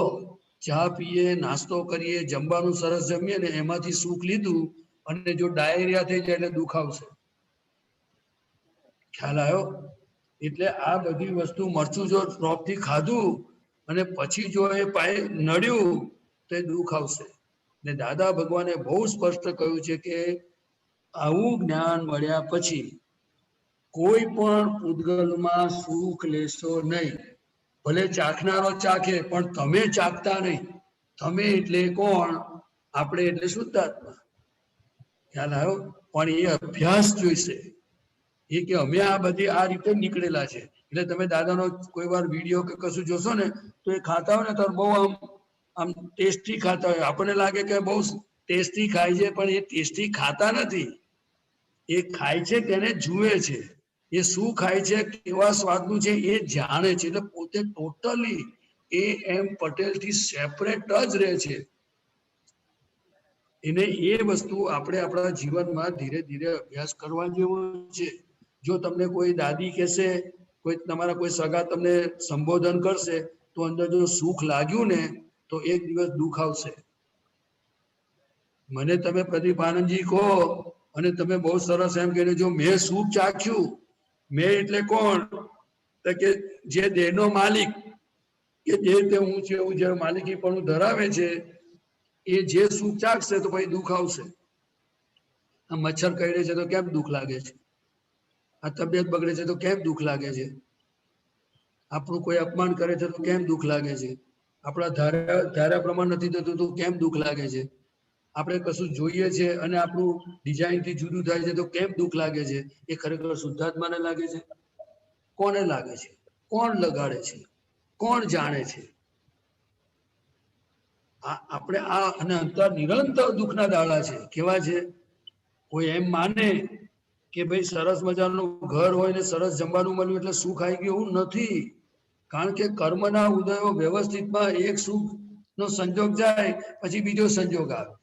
[SPEAKER 1] ચા પીએ, નાસ્તો કરીએ, જમવાનું સરસ જમીએ ને એમાંથી સુખ લીધું અને જો ડાયરિયા થઈ જાય એટલે દુઃખ આવશે. ખ્યાલ આવ્યો? એટલે આ બધી વસ્તુ મરચું જો રોપથી ખાધું અને પછી જો એ પાયે નડ્યું તો એ દુઃખ આવશે. ને દાદા ભગવાને બહુ સ્પષ્ટ કહ્યું છે કે આવું જ્ઞાન મળ્યા પછી કોઈ પણ પૂતગલમાં સુખ લેશો નહીં. ભલે ચાખનારો ચાખે પણ તમે ચાખતા નહીં. તમે એટલે કોણ? આપણે એટલે શુદ્ધાત્મા. ખ્યાલ આવ્યો? પણ એ અભ્યાસ જોઈશે. એ કે અમે આ બધી આ રીતે નીકળેલા છે. એટલે તમે દાદાનો કોઈ વાર વિડીયો કે કશું જોશો ને તો એ ખાતા હોય ને તો બહુ આમ ટેસ્ટી ખાતા હોય. આપણને લાગે કે બહુ ટેસ્ટી ખાય છે, પણ એ ટેસ્ટી ખાતા નથી. એ ખાય છે તેને જુએ છે. એ શું ખાય છે, કેવા સ્વાદનું છે એ જાણે છે. એટલે પોતે ટોટલી એમ પટેલથી સેપરેટ જ રહે છે. એને એ વસ્તુ આપણે આપણા જીવનમાં ધીરે ધીરે અભ્યાસ કરવા જેવો છે. જો તમને કોઈ દાદી કહેશે, કોઈ તમારા કોઈ સગા તમને સંબોધન કરશે તો અંદર જો સુખ લાગ્યું ને તો એક દિવસ દુઃખ આવશે. મને તમે પ્રદીપ આનંદજી કહો અને તમે બહુ સરસ એમ કહીને જો મેં સુખ ચાખ્યું, મેં એટલે કોણ? તો કે જે દેહનો માલિક, કે જે તે હું છે એવું જે માલિકી પણ ધરાવે છે એ જે સુખ ચાખશે તો પછી દુઃખ આવશે. આ મચ્છર કરડે છે તો કેમ દુઃખ લાગે છે? આ તબિયત બગડે છે તો કેમ દુઃખ લાગે છે? આપણું કોઈ અપમાન કરે છે તો કેમ દુઃખ લાગે છે? આપણા ધારા પ્રમાણ નથી થતું તો કેમ દુઃખ લાગે છે? આપણે કશું જોઈએ છે અને આપણું ડિઝાઇનથી જુદું થાય છે તો કેમ દુઃખ લાગે છે? એ ખરેખર શુદ્ધાત્માને લાગે છે? કોને લાગે છે? કોણ લગાડે છે? કોણ જાણે છે? આપણે આ અને અંતર નિરંતર દુઃખના દાડા છે. કેવા છે? કોઈ એમ માને કે ભાઈ સરસ મજાનું ઘર હોય ને સરસ જમવાનું મળ્યું એટલે સુખ આવી ગયું, એવું નથી. કારણ કે કર્મના ઉદયો વ્યવસ્થિતમાં એક સુખ નો સંજોગ જાય પછી બીજો સંજોગ આવે,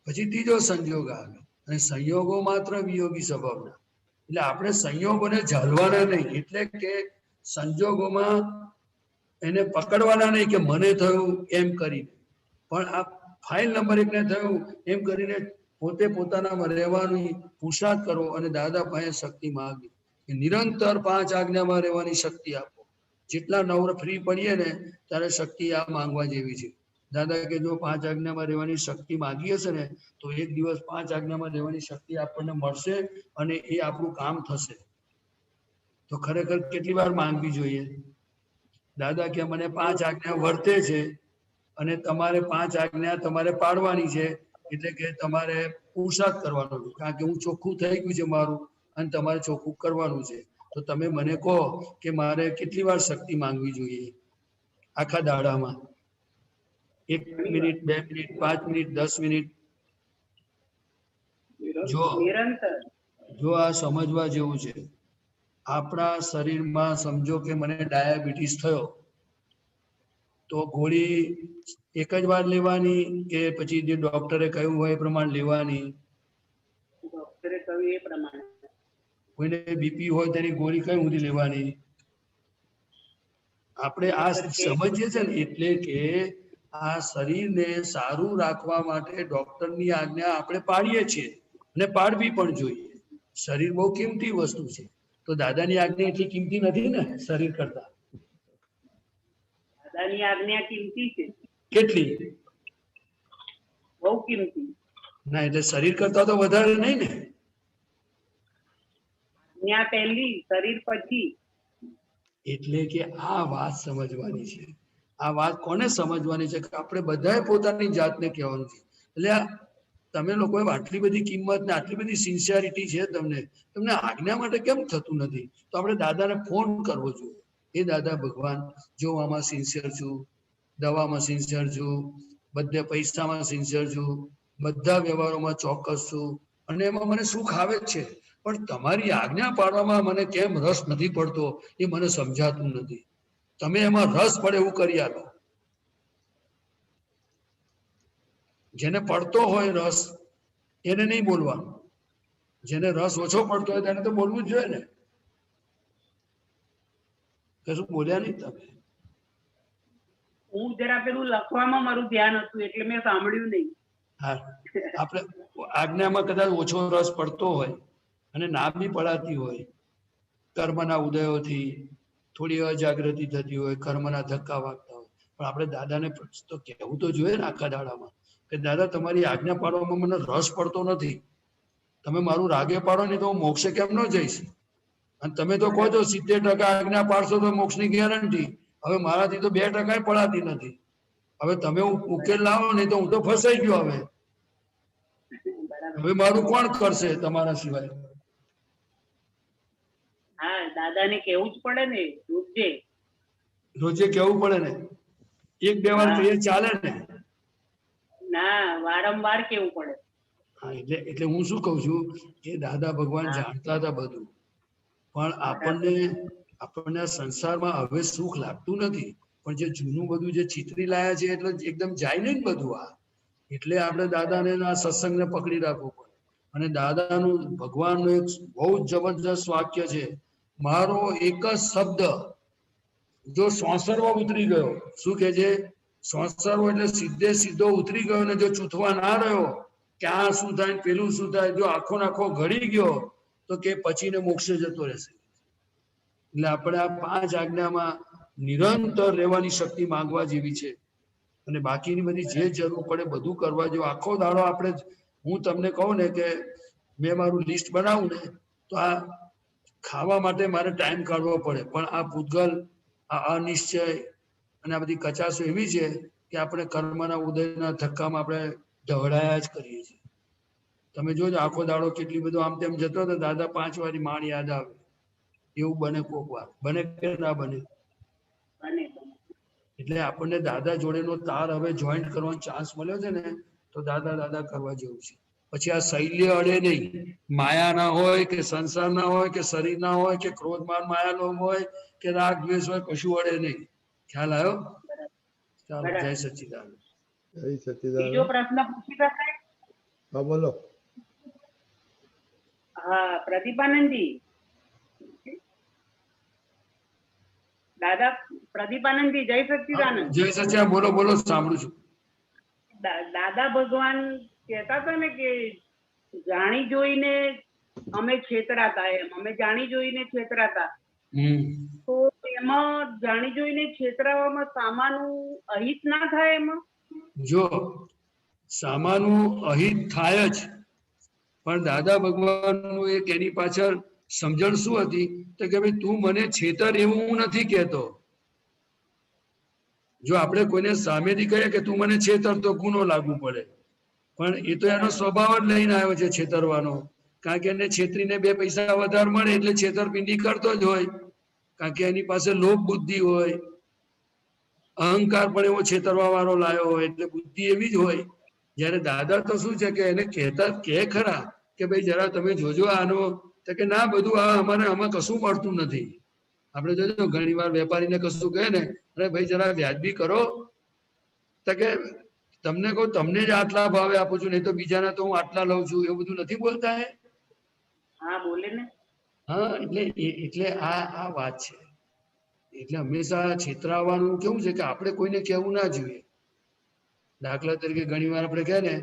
[SPEAKER 1] પછી ત્રીજો સંજોગ આવે અને સંયોગો માત્ર વિયોગી સ્વભાવના. એટલે આપણે સંયોગોને ઝાલવાના નહીં, એટલે કે સંજોગોમાં એને પકડવાના નહીં કે મને થયું એમ કરીને, પણ આ ફાઇલ નંબર 1 ને થયું એમ કરીને પોતે પોતાનામાં રહેવાની પુરુષાર્થ કરો અને દાદા પાસે શક્તિ માંગી કે નિરંતર 5 આજ્ઞામાં રહેવાની શક્તિ આપો. જેટલા નવર ફ્રી પડીએ ને ત્યારે શક્તિ આ માંગવા જેવી છે. દાદા કે જો 5 આજ્ઞામાં રહેવાની શક્તિ માંગી હશે ને તો એક દિવસ 5 આજ્ઞામાં રહેવાની શક્તિ આપણને મળશે અને એ આપણું કામ થશે. તો ખરેખર કેટલી વાર માંગવી જોઈએ? દાદા કે મને 5 આજ્ઞા વર્તે છે અને તમારે 5 આજ્ઞા તમારે પાડવાની છે, એટલે કે તમારે પુરુષાર્થ કરવાનો છે, કારણ કે હું ચોખ્ખું થઈ ગયું છે મારું અને તમારે ચોખ્ખું કરવાનું છે. તો તમે મને કહો કે મારે કેટલી વાર શક્તિ માંગવી જોઈએ આખા દાડામાં? 1 મિનિટ, 2 મિનિટ, 5 મિનિટ, 10 મિનિટ? જો આ સમજવા જેવું છે. આપણા શરીરમાં સમજો કે મને ડાયાબિટીસ થયો તો ગોળી એક જ વાર લેવાની કે પછી જે ડોક્ટરે કહ્યું હોય એ પ્રમાણે લેવાની?
[SPEAKER 8] ડોક્ટરે કહ્યું એ પ્રમાણે.
[SPEAKER 1] કોઈને બીપી હોય તેની ગોળી કઈ ઊંધી લેવાની? આપણે આ સમજીએ છે ને, એટલે કે આ શરીરને સારું રાખવા માટે ડોક્ટરની આજ્ઞા આપણે પાડીએ છીએ અને પાડવી પણ જોઈએ. શરીર બહુ કિંમતી વસ્તુ છે, તો દાદાની આજ્ઞા એટલી કિંમતી નથી ને શરીર કરતા?
[SPEAKER 8] દાદાની આજ્ઞા કિંમતી છે.
[SPEAKER 1] કેટલી?
[SPEAKER 8] બહુ કિંમતી.
[SPEAKER 1] ના, એટલે શરીર કરતા તો વધારે નહીં ને?
[SPEAKER 8] આજ્ઞા પહેલી, શરીર પછી.
[SPEAKER 1] એટલે કે આ વાત સમજવાની છે. આ વાત કોને સમજવાની છે? કે આપણે બધાએ પોતાની જાતને કહેવાનું છે. એટલે તમે લોકોએ આટલી બધી કિંમત ને આટલી બધી સિન્સિયરિટી છે તમને આજ્ઞા માટે કેમ થતું નથી? તો આપણે દાદાને ફોન કરવો જોઈએ. એ દાદા ભગવાન, જો આમાં સિન્સિયર છું, દવામાં સિન્સિયર છું, બધે પૈસામાં સિન્સિયર છું, બધા વ્યવહારોમાં ચોક્કસ છું અને એમાં મને સુખ આવે જ છે, પણ તમારી આજ્ઞા પાડવામાં મને કેમ રસ નથી પડતો એ મને સમજાતું નથી. તમે એમાં રસ પડે એવું કરી આપો. જેને પડતો હોય રસ એને નહીં બોલવાનું, જેને રસ ઓછો પડતો હોય તેને તો બોલવું જ જોઈએ ને. કશું બોલ્યા નહીં તમે?
[SPEAKER 8] હું જરા પેલું લખવામાં મારું ધ્યાન હતું એટલે મેં સાંભળ્યું નહીં.
[SPEAKER 1] હા, આપણે આજ્ઞામાં કદાચ ઓછો રસ પડતો હોય અને ના બી પડાતી હોય, કર્મના ઉદયોથી થોડી અજાગૃતિ થતી હોય, કર્મના ધક્કા વાગતા હોય, પણ આપણે દાદાને તો કહેવું તો જોઈએ ને આખા દાડામાં કે દાદા તમારી આજ્ઞા પાડવામાં મને રસ પડતો નથી, તમે મારું રાગે પાડો નહીં તો હું મોક્ષે કેમ ન જઈશ? અને તમે તો કહો છો 70% આજ્ઞા પાડશો તો મોક્ષની ગેરંટી. હવે મારાથી તો 2% પડાતી નથી. હવે તમે ઉકેલ લાવો નહીં તો હું તો ફસાઈ ગયો. હવે મારું કોણ કરશે તમારા સિવાય?
[SPEAKER 8] હા, દાદાને કેવું જ પડે ને રોજે.
[SPEAKER 1] રોજે કેવું પડે ને? 1-2 વાર કહીએ ચાલે ને?
[SPEAKER 8] ના, વારંવાર કેવું પડે.
[SPEAKER 1] હા, એટલે હું શું કઉ છું કે દાદા ભગવાન જાણતા હતા બધું, પણ આપણને સંસારમાં હવે સુખ લાગતું નથી. પણ જે જૂનું બધું જે ચિતરી લાયા છે એટલે એકદમ જાય નહીં બધું આ. એટલે આપણે દાદાને આ સત્સંગને પકડી રાખવું પડે. અને દાદાનું ભગવાનનું એક બહુ જ જબરજસ્ત વાક્ય છે, મારો એક જ શબ્દ જો સોંસરવા ઉતરી ગયો. શું કે છે? સોંસરવો એટલે સીધો ઉતરી ગયો ને જો ચૂથવા ના રહ્યો કે આ શું થાય પેલું શું થાય, જો આખો નાખો ઘડી ગયો તો કે પછી ને મોક્ષે જતો રહેશે. એટલે આપણે આ 5 આજ્ઞામાં નિરંતર રહેવાની શક્તિ માંગવા જેવી છે. અને બાકીની બધી જે જરૂર પડે બધું કરવા જેવું. આખો દાડો આપણે, હું તમને કહું ને કે મેં મારું લિસ્ટ બનાવું ને તો આ ખાવા માટે મારે ટાઈમ કાઢવો પડે, પણ આ પૂતગલ, આ અનિશ્ચય અને આ બધી કચાશો એવી છે કે આપણે કર્મના ઉદયના ધક્કામાં આપણે ઢવડાયા જ કરીએ છીએ. તમે જોજો આખો દાડો કેટલી બધું આમ તેમ જતો તો દાદા 5 વારી માણ યાદ આવે એવું બને કોક વાર. બને કે ના બને? એટલે આપણને દાદા જોડેનો તાર હવે જોઈન્ટ કરવાનો ચાન્સ મળ્યો છે ને તો દાદા કરવા જેવું છે. પછી આ શૈલ્ય અડે નહીં. માયા ના હોય કે સંસાર ના હોય કે શરીર ના હોય કે ક્રોધ માન માયા લોભ હોય કે રાગ દ્વેષ હોય, કશું અડે નહીં. ખ્યાલ આવ્યો? ચાલો, જય સચ્ચિદાનંદ.
[SPEAKER 3] જય સચ્ચિદાનંદ.
[SPEAKER 8] બીજો પ્રશ્ન પૂછી શકાય?
[SPEAKER 3] હા, બોલો.
[SPEAKER 8] હા પ્રદીપાનંદજી, દાદા પ્રદીપાનંદજી, જય સચ્ચિદાનંદ.
[SPEAKER 1] જય સચ્ચિદાનંદ. બોલો બોલો, સાંભળું છું.
[SPEAKER 8] દાદા ભગવાન કહેતા હતા ને કે જાણી જોઈને અમે છેતરાતા, એમ અમે જાણી જોઈને છેતરાતા. તો એમાં જાણી જોઈને છેતરાવામાં સામાનું અહિત ના થાય? એમાં
[SPEAKER 1] જો સામાનું અહિત થાય જ, પણ દાદા ભગવાનનું એક એની પાછળ સમજણ શું હતી તો કે ભાઈ તું મને છેતર એવું હું નથી કહેતો. જો આપણે કોઈને સામેથી કહીએ કે તું મને છેતર તો ગુનો લાગુ પડે, પણ એ તો એનો સ્વભાવ જ લઈને આવ્યો છે છેતરવાનો. કારણ કે એને છેતરીને 2 પૈસા વધારે મળે એટલે છેતરપિંડી કરતો જ હોય. કારણ કે એની પાસે લોભ બુદ્ધિ હોય, અહંકાર પણ એવો છેતરવા વાળો લાયો હોય, એટલે બુદ્ધિ એવી જ હોય. જયારે દાદા તો શું છે કે એને કહેતા કે ખરા કે ભાઈ જરા તમે જોજો આનો, તો કે ના બધું અમારે આમાં કશું મળતું નથી. આપણે જોજો ઘણી વાર વેપારીને કશું કહે ને, અરે ભાઈ જરા વ્યાજબી કરો, તો કે તમને કહું તમને જ આટલા ભાવે આપું છું, નહીં તો બીજાના તો હું આટલા લઉં છું, એવું બધું નથી બોલતા હે?
[SPEAKER 8] હા બોલે ને.
[SPEAKER 1] હા, એટલે આ વાત છે. એટલે હંમેશા છેતરાવાનું કેવું છે કે આપણે કોઈને કહેવું ના જોઈએ. દાખલા તરીકે ઘણી વાર આપણે કહે ને,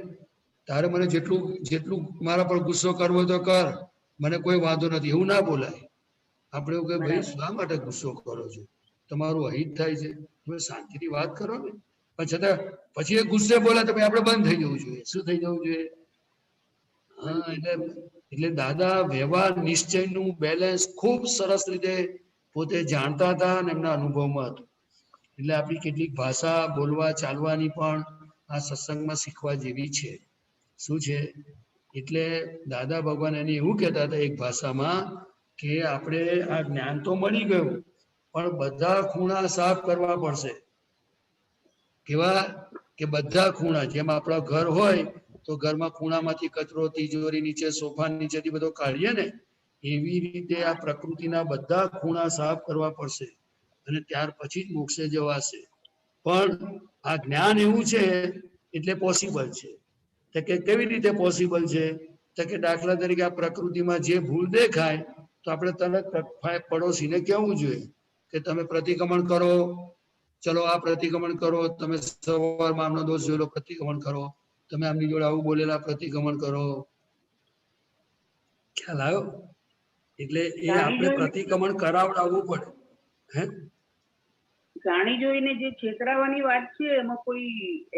[SPEAKER 1] તારે મને જેટલું મારા પર ગુસ્સો કરવો તો કર, મને કોઈ વાંધો નથી, એવું ના બોલાય. આપણે એવું કે ભાઈ શા માટે ગુસ્સો કરો છો, તમારું અહિત થાય છે, તમે શાંતિથી વાત કરો ને. પણ છતાં પછી એ ગુસ્સે બોલે તો ભાઈ આપણે બંધ થઈ જવું જોઈએ. શું થઈ જવું જોઈએ? હા, એટલે દાદા વ્યવહાર નિશ્ચયનું બેલેન્સ ખૂબ સરસ રીતે પોતે જાણતા હતા અને એમના અનુભવમાં હતું. એટલે આપણી કેટલીક ભાષા બોલવા ચાલવાની પણ આ સત્સંગમાં શીખવા જેવી છે. શું છે? એટલે દાદા ભગવાન એને એવું કહેતા હતા એક ભાષામાં કે આપણે આ જ્ઞાન તો મળી ગયું, પણ બધા ખૂણા સાફ કરવા પડશે. કેવા કે બધા ખૂણા, જેમ આપણા ઘર હોય તો ઘરમાં ખૂણામાંથી કચરો તિજોરી નીચે સોફા નીચેથી બધો કાઢીએ ને, એવી રીતે આ પ્રકૃતિના બધા ખૂણા સાફ કરવા પડશે અને ત્યાર પછી જ મોક્ષે જવાશે. પણ આ જ્ઞાન એવું છે એટલે પોસિબલ છે. તો કે કેવી રીતે પોસિબલ છે? તો કે દાખલા તરીકે આ પ્રકૃતિમાં જે ભૂલ દેખાય તો આપણે તરત પડોશીને કહેવું જોઈએ કે તમે પ્રતિક્રમણ કરો, ચલો આ પ્રતિક્રમણ કરો, તમે સવારમાં આમનો દોષ જોયેલો પ્રતિક્રમણ કરો, તમે આમની જોડે આવું બોલેલા પ્રતિક્રમણ કરો. ખ્યાલ આવ્યો? એટલે એ આપણે પ્રતિક્રમણ કરાવડાવવું પડે. હે,
[SPEAKER 8] જાણી જોઈને જે છેતરાવાની વાત છે એમાં કોઈ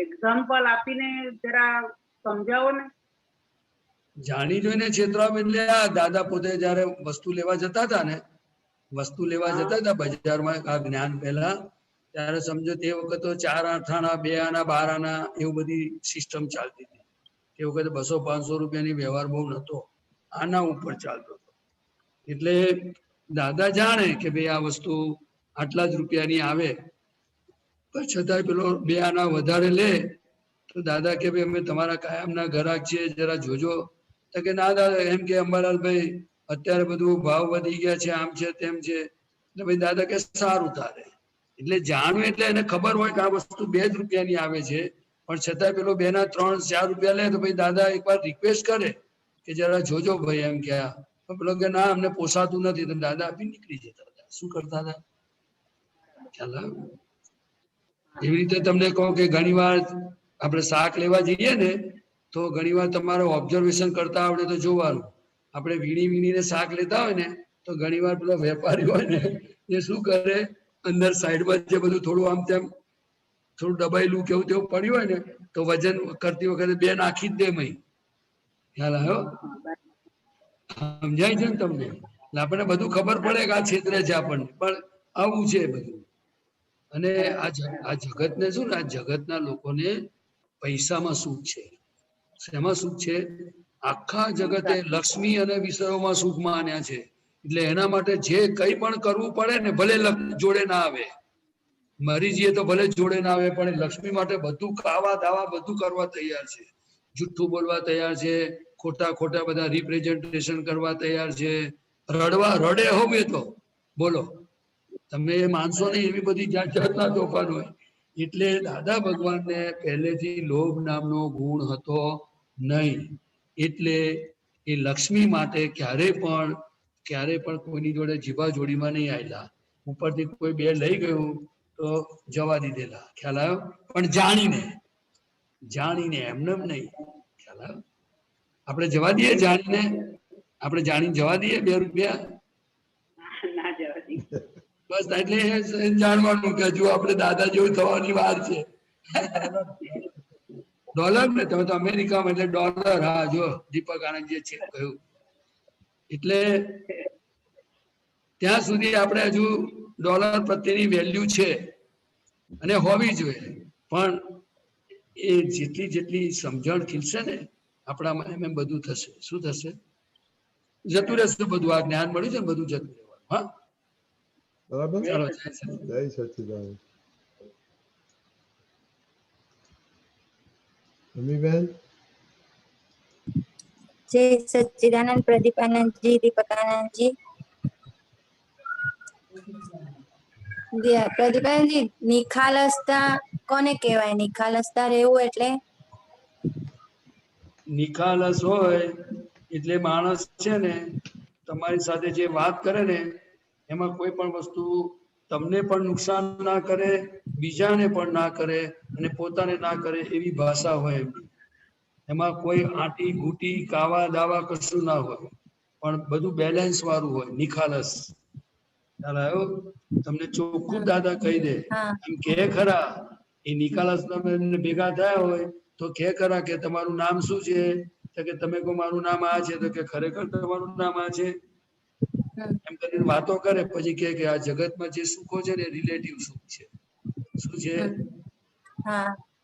[SPEAKER 8] એક્ઝામ્પલ આપીને જરા સમજાવો ને.
[SPEAKER 1] જાણી જોઈને છેતરાવ એટલે આ દાદા પોતે જયારે વસ્તુ લેવા જતા હતા ને, વસ્તુ લેવા જતા હતા બજારમાં આ જ્ઞાન પહેલા, ત્યારે સમજો તે વખત તો 4 આના 2 આના 12 આના એવું બધી સિસ્ટમ ચાલતી હતી. તે વખતે 200-500 રૂપિયાની વ્યવહાર બહુ નતો, આના ઉપર ચાલતો હતો. એટલે દાદા જાણે કે ભાઈ આ વસ્તુ આટલા જ રૂપિયાની આવે, પણ છતાંય પેલો 2 આના વધારે લે તો દાદા કે ભાઈ અમે તમારા કાયમના ગ્રાહક છીએ, જરા જોજો. તો કે ના દાદા, એમ કે અંબાલાલભાઈ અત્યારે બધું ભાવ વધી ગયા છે, આમ છે તેમ છે. એટલે ભાઈ દાદા કે સારું તારે. એટલે જાણવું એટલે એને ખબર હોય કે આ વસ્તુ 2 જ રૂપિયાની આવે છે, પણ છતાંય પેલો 2 ના 3-4 રૂપિયા લે તો ભાઈ દાદા એકવાર રિક્વેસ્ટ કરે કે જરા જોજો ભાઈ, એમ કે પેલો કે ના અમને પોસાતું નથી, તો દાદા આપી નીકળી જતા હતા. શું કરતા હતા? ખ્યાલ આવે? એવી રીતે તમને કહું કે ઘણી વાર આપણે શાક લેવા જઈએ ને તો ઘણી વાર તમારે ઓબ્ઝર્વેશન કરતા આવડે તો જોવાનું. આપણે વીણીને શાક લેતા હોય ને તો ઘણી વાર પેલો વેપારી હોય ને એ શું કરે, અંદર સાઈડમાં જે બધું થોડું આમ તેમ થોડું દબાયેલું કેવું તેવું પડ્યું હોય ને તો વજન કરતી વખતે 2 નાખી જ દે મય. ખ્યાલ આવ્યો? સમજાય છે ને તમને? એટલે આપણને બધું ખબર પડે કે આ છેતરે છે આપણને, પણ આવું છે બધું. અને આ જગતને શું ને, આ જગતના લોકોને પૈસામાં સુખ છે. શેમાં સુખ છે? આખા જગતે લક્ષ્મી અને વિષયોમાં સુખ માન્યા છે. એટલે એના માટે જે કંઈ પણ કરવું પડે ને, ભલે જોડે ના આવે, મરી જઈએ તો ભલે જોડે ના આવે, પણ લક્ષ્મી માટે બધું ખાવા દાવા બધું કરવા તૈયાર છે. જુઠ્ઠું બોલવા તૈયાર છે, ખોટા બધા રિપ્રેઝન્ટેશન કરવા તૈયાર છે, રડે હોવે તો બોલો, તમે એ માનશો નહીં એવી બધી જાતના તોફાન હોય. એટલે દાદા ભગવાનને પહેલેથી લોભ નામનો ગુણ હતો નહીં. એટલે એ લક્ષ્મી માટે ક્યારે પણ કોઈની જોડે જીભા જોડીમાં નહીં આવેલા. ઉપરથી કોઈ બે લઈ ગયું તો જવા દીધેલા, ખ્યાલ આવ્યો? પણ જાણીને એમને એમ નહીં. ખ્યાલ આવ્યો? આપણે જવા દઈએ જાણીને? આપણે જાણીને જવા દઈએ 2 રૂપિયા?
[SPEAKER 8] ના જવા દઈએ.
[SPEAKER 1] બસ એટલે જાણવાનું કે હજુ આપણે દાદા જેવું થવાની વાર છે. ડોલર ને તમે તો અમેરિકામાં એટલે ડોલર. હા જો દીપક આનંદજીએ છે કહ્યું. એટલે ત્યાં સુધી આપણે હજુ ડોલર પ્રત્યેની વેલ્યુ છે અને હોવી જોઈએ. પણ એ જેટલી સમજણ ખીલશે ને આપણામાં એમ બધું થશે. શું થશે? જતું રહેશે બધું. આ જ્ઞાન મળ્યું છે ને બધું જતું રહેવાનું. હા
[SPEAKER 3] બરાબર.
[SPEAKER 1] ચાલો.
[SPEAKER 3] જય સચ્ચિદાનંદ. અમીબેન.
[SPEAKER 10] જય સચ્ચિદાનંદ પ્રદીપાનંદજી, દીપકાનંદજી. પ્રદીપાનંદજી, નિખાલસતા કોને કહેવાય? નિખાલસતા રહેવું એટલે?
[SPEAKER 1] નિખાલસ હોય એટલે માણસ છે ને તમારી સાથે જે વાત કરે ને એમાં કોઈ પણ વસ્તુ તમને પણ નુકસાન ના કરે, બીજાને પણ ના કરે અને પોતાને ના કરે એવી ભાષા હોય એમની. એમાં કોઈ આંટી ઘૂંટી કાવા દાવા કશું ના હોય, પણ બધું બેલેન્સ વાળું હોય. નિખાલસ. ખ્યાલ આવ્યો? તમને ચોખ્ખું દાદા કહી દે. એમ કે ખરા એ નિખાલસ તમે ભેગા થયા હોય તો કે ખરા કે તમારું નામ શું છે? તો કે તમે કહો મારું નામ આ છે. તો કે ખરેખર તમારું નામ આ છે? એમ કરીને વાતો કરે. પછી કે આ જગતમાં જે સુખો છે ને રિલેટિવ સુખ છે. શું છે?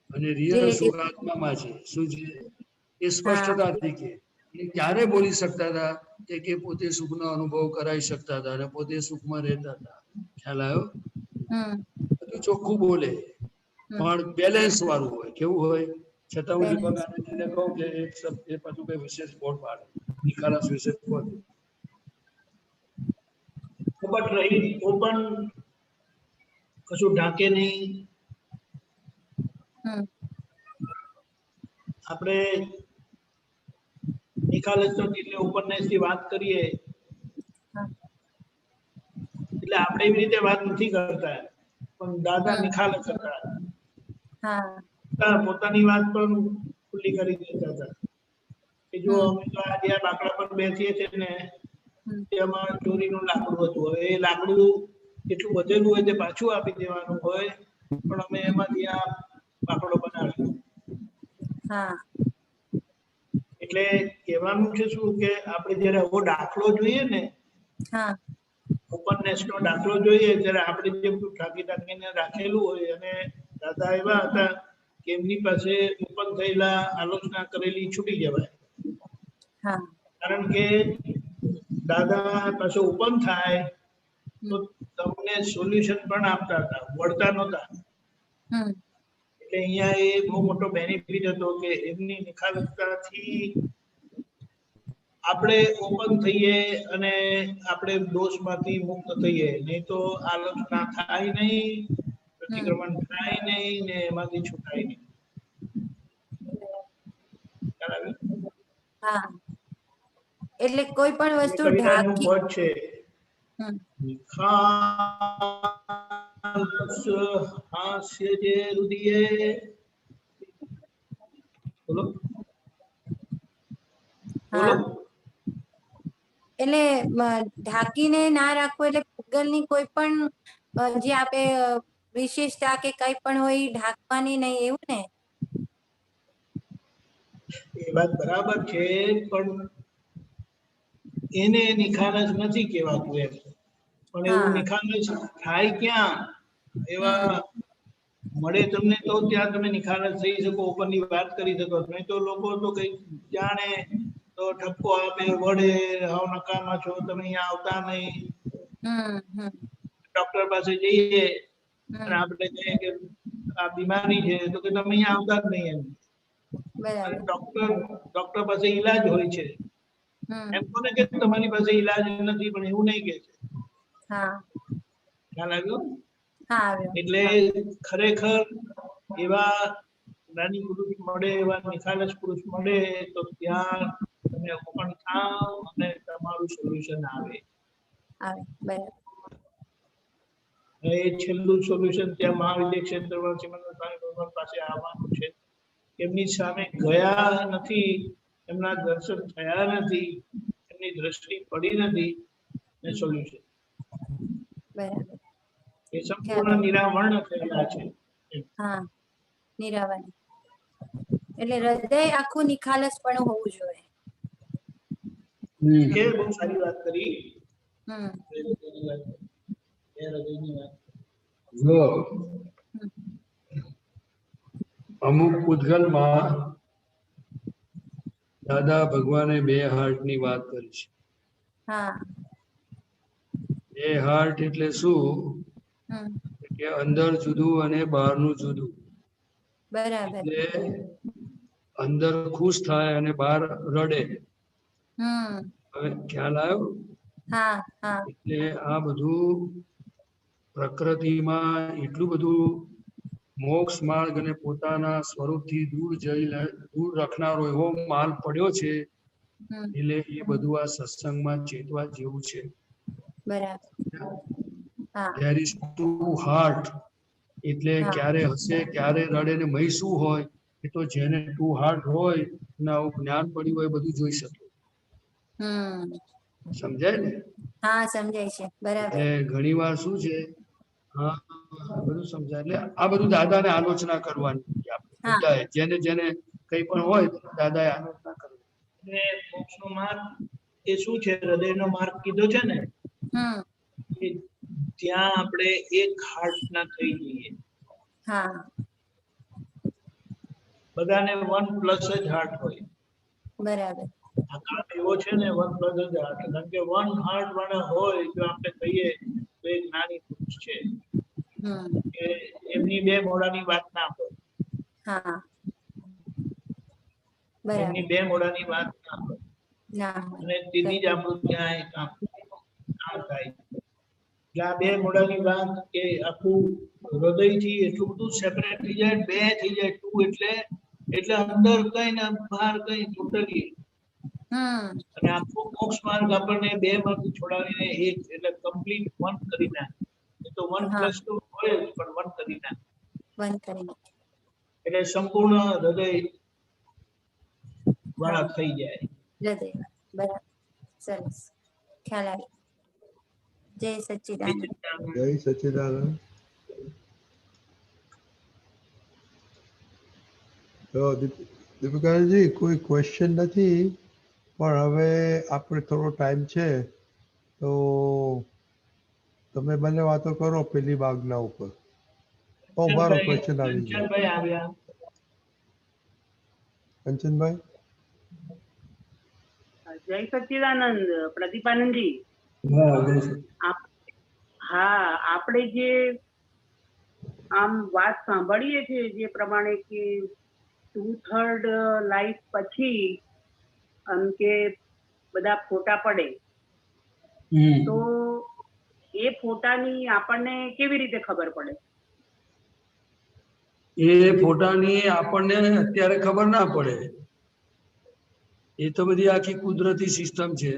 [SPEAKER 1] અને રિયલ સુખ આત્મામાં છે. શું છે? એ સ્પષ્ટતાથી કે ક્યારે બોલી શકતા હતા કે પોતે સુખનો અનુભવ કરાવી શકતા હતા અને પોતે સુખમાં રહેતા હતા. ખ્યાલ આવ્યો? બધું ચોખ્ખું બોલે પણ બેલેન્સ વાળું હોય. કેવું હોય? છતાં હું દીપક આનંદજીને કહું કે એક શબ્દ એ પાછું કઈ વિશેષ બોર્ડ પાડે. નિખાલસ વિશેષ બોર્ડ.
[SPEAKER 5] કપટ રહી, ઓપન, કશું ઢાંકે નહીં. આપણે નિખાલસ એટલે ઓપનનેસ થી વાત કરીએ એટલે આપણે એવી રીતે વાત નથી કરતા, પણ દાદા નિખાલસ હતા. પોતાની વાત પણ ખુલ્લી કરી દેતા હતા કે જો અમે તો આજે આ બાકડા પર બેસીએ છીએ ને તેમાં ચોરીનું લાકડું હતું. હવે એ લાકડું એટલું વધેલું હોય તે પાછું આપી દેવાનું હોય, પણ અમે એમાંથી આ બાકડો બનાવ્યો. એટલે કહેવાનું છે શું કે આપણે જયારે આવો દાખલો જોઈએ ને, ઓપનનેસ નો દાખલો જોઈએ, ત્યારે આપણે જે ટાંકીને રાખેલું હોય અને દાદા એવા હતા કે એમની પાસે ઓપન થયેલા આલોચના કરેલી છૂટી જવાય. કારણ કે દાદા પાસે ઓપન થાય તો તમને સોલ્યુશન પણ આપતા હતા, વળતા નહોતા. એટલે અહીંયા એ બહુ મોટો બેનિફિટ હતો કે એમની નિખાલસતાથી આપણે ઓપન થઈએ અને આપણે દોષમાંથી મુક્ત થઈએ. નહીં તો આલોચના થાય નહીં, પ્રતિક્રમણ થાય નહીં ને એમાંથી છૂટાય નહીં.
[SPEAKER 10] એટલે કોઈ પણ વસ્તુ ઢાંકી
[SPEAKER 5] છે. નિખાલસ હાસ્ય જે રુદિયે. બોલો બોલો.
[SPEAKER 10] એટલે ઢાંકીને ના રાખવું એટલે ભૂગલની કોઈ પણ જે આપણે વિશેષતા કે કઈ પણ હોય ઢાંકવાની નહીં, એવું ને?
[SPEAKER 5] એ વાત બરાબર છે, પણ એને નિખાલસ નથી કહેવાતું એમ. પણ એવું નિખાલસ થાય ક્યાં? એવા મળે તમને તો ત્યાં તમે નિખાલસ થઈ શકો, ઓપનની વાત કરી શકો. નહીં તો લોકો તો કઈ જાણે તો ઠપકો આપે, વડે, હાવ નકામા છો, તમે અહીંયા આવતા નહીં. ડોક્ટર પાસે જઈએ અને આપણે કહીએ કે આ બીમારી છે તો કે તમે અહીંયા આવતા જ નહીં. એમ ડોક્ટર પાસે ઈલાજ હોય છે, એમ કોને કે તમારી પાસે ઈલાજ નથી, પણ એવું નહીં કે છે. ખ્યાલ આવ્યો? એટલે ખરેખર એવા જ્ઞાની પુરુષ મળે, એવા નિખાલસ પુરુષ મળે તો ત્યાં તમે ઓપન થાવ અને તમારું સોલ્યુશન આવે.
[SPEAKER 10] બરાબર.
[SPEAKER 5] એ છેલ્લું સોલ્યુશન ત્યાં મહાવિદ્ય ક્ષેત્રમાં શ્રીમંત સ્વામી ભગવાન પાસે આવવાનું છે. એમની સામે ગયા નથી, એમના દર્શન થયા નથી, એમની દ્રષ્ટિ પડી નથી, એ સોલ્યુશન.
[SPEAKER 10] બરાબર.
[SPEAKER 5] એ સંપૂર્ણ નિરાવરણ થયેલા છે.
[SPEAKER 10] હા, નિરાવરણ. એટલે હૃદય આખું નિખાલસ પણ હોવું જોઈએ.
[SPEAKER 5] એ બહુ સારી વાત કરી.
[SPEAKER 1] જો અમુક પૂતગલમાં દાદા ભગવાને 2 હાર્ટની વાત કરી છે.
[SPEAKER 10] હા.
[SPEAKER 1] 2 હાર્ટ એટલે શું કે અંદર જુદું અને બહારનું જુદું.
[SPEAKER 10] બરાબર.
[SPEAKER 1] એટલે અંદર ખુશ થાય અને બહાર રડે. હવે ખ્યાલ આવ્યો?
[SPEAKER 10] હા હા.
[SPEAKER 1] એટલે આ બધું પ્રકૃતિમાં એટલું બધું મોક્ષ માર્ગ અને પોતાના સ્વરૂપથી દૂર રખનારો એવો માલ પડ્યો છે. એટલે એ બધું આ સત્સંગમાં ચેતવા જેવું છે.
[SPEAKER 10] બરાબર.
[SPEAKER 1] There is two heart. એટલે ક્યારે હસે ક્યારે રડે ને મય શું હોય એ તો જેને 2 હાર્ટ હોય ને આવું જ્ઞાન પડ્યું હોય બધું જોઈ શકે. સમજાય ને?
[SPEAKER 10] હા, સમજાય છે. બરાબર.
[SPEAKER 1] એટલે ઘણી વાર શું છે, હા બધું સમજાય. એટલે આ બધું દાદાને આલોચના કરવાની બધાએ, જેને જેને કઈ પણ હોય દાદાએ આલોચના કરવાની.
[SPEAKER 5] એટલે મોક્ષનો માર્ગ એ શું છે, હૃદયનો માર્ગ કીધો છે ને, ત્યાં આપણે એક હાર્ટના થઈ જઈએ.
[SPEAKER 10] હા.
[SPEAKER 5] બધાને 1+ જ હાર્ટ હોય.
[SPEAKER 10] બરાબર.
[SPEAKER 5] આ કાળ એવો છે ને 1+ જ હાર્ટ. કારણ કે 1 હાર્ટ વાળા હોય જો આપણે કહીએ તો એક નાની પુરુષ છે કે એમની 2 મોઢાની વાત ના હોય.
[SPEAKER 10] હા.
[SPEAKER 5] એમની 2 મોઢાની વાત ના હોય. અને તેથી જ આપણું ત્યાં કામ થાય. એટલે આ 2 મોઢાની વાત કે આખું હૃદયથી એટલું બધું સેપરેટ થઈ જાય, 2 થઈ જાય, 2 એટલે અંદર કઈ ને બહાર કઈ ટોટલી. અને આખો મોક્ષ માર્ગ આપણને 2 માંથી છોડાવીને 1 એટલે કમ્પ્લીટ 1 કરી નાખે. એ તો 1+2 હોય જ પણ 1 કરી નાખે.
[SPEAKER 10] 1 કરી નાખે.
[SPEAKER 5] એટલે સંપૂર્ણ હૃદય વાળા થઈ જાય.
[SPEAKER 10] હૃદય. બરાબર. સરસ. ખ્યાલ આવી. જય સચ્ચિદાનંદ.
[SPEAKER 3] જય સચ્ચિદાનંદ. તો દીપિકાજી કોઈ ક્વેશ્ચન નથી, પણ હવે આપણે થોડો ટાઈમ છે તો તમે બંને વાતો કરો પેલી બાગના ઉપર. મારો ક્વેશ્ચન આવી ગયો. કંચનભાઈ.
[SPEAKER 8] જય સચ્ચિદાનંદ. પ્રદીપાનંદજી. હા, આપણે જે આમ વાત સાંભળીએ છીએ જે પ્રમાણે કે 2/3 લાઈફ પછી આમ કે બધા ફોટા પડે, તો એ ફોટાની આપણને કેવી રીતે ખબર પડે?
[SPEAKER 1] એ ફોટાની આપણને અત્યારે ખબર ના પડે. એ તો બધી આખી કુદરતી સિસ્ટમ છે.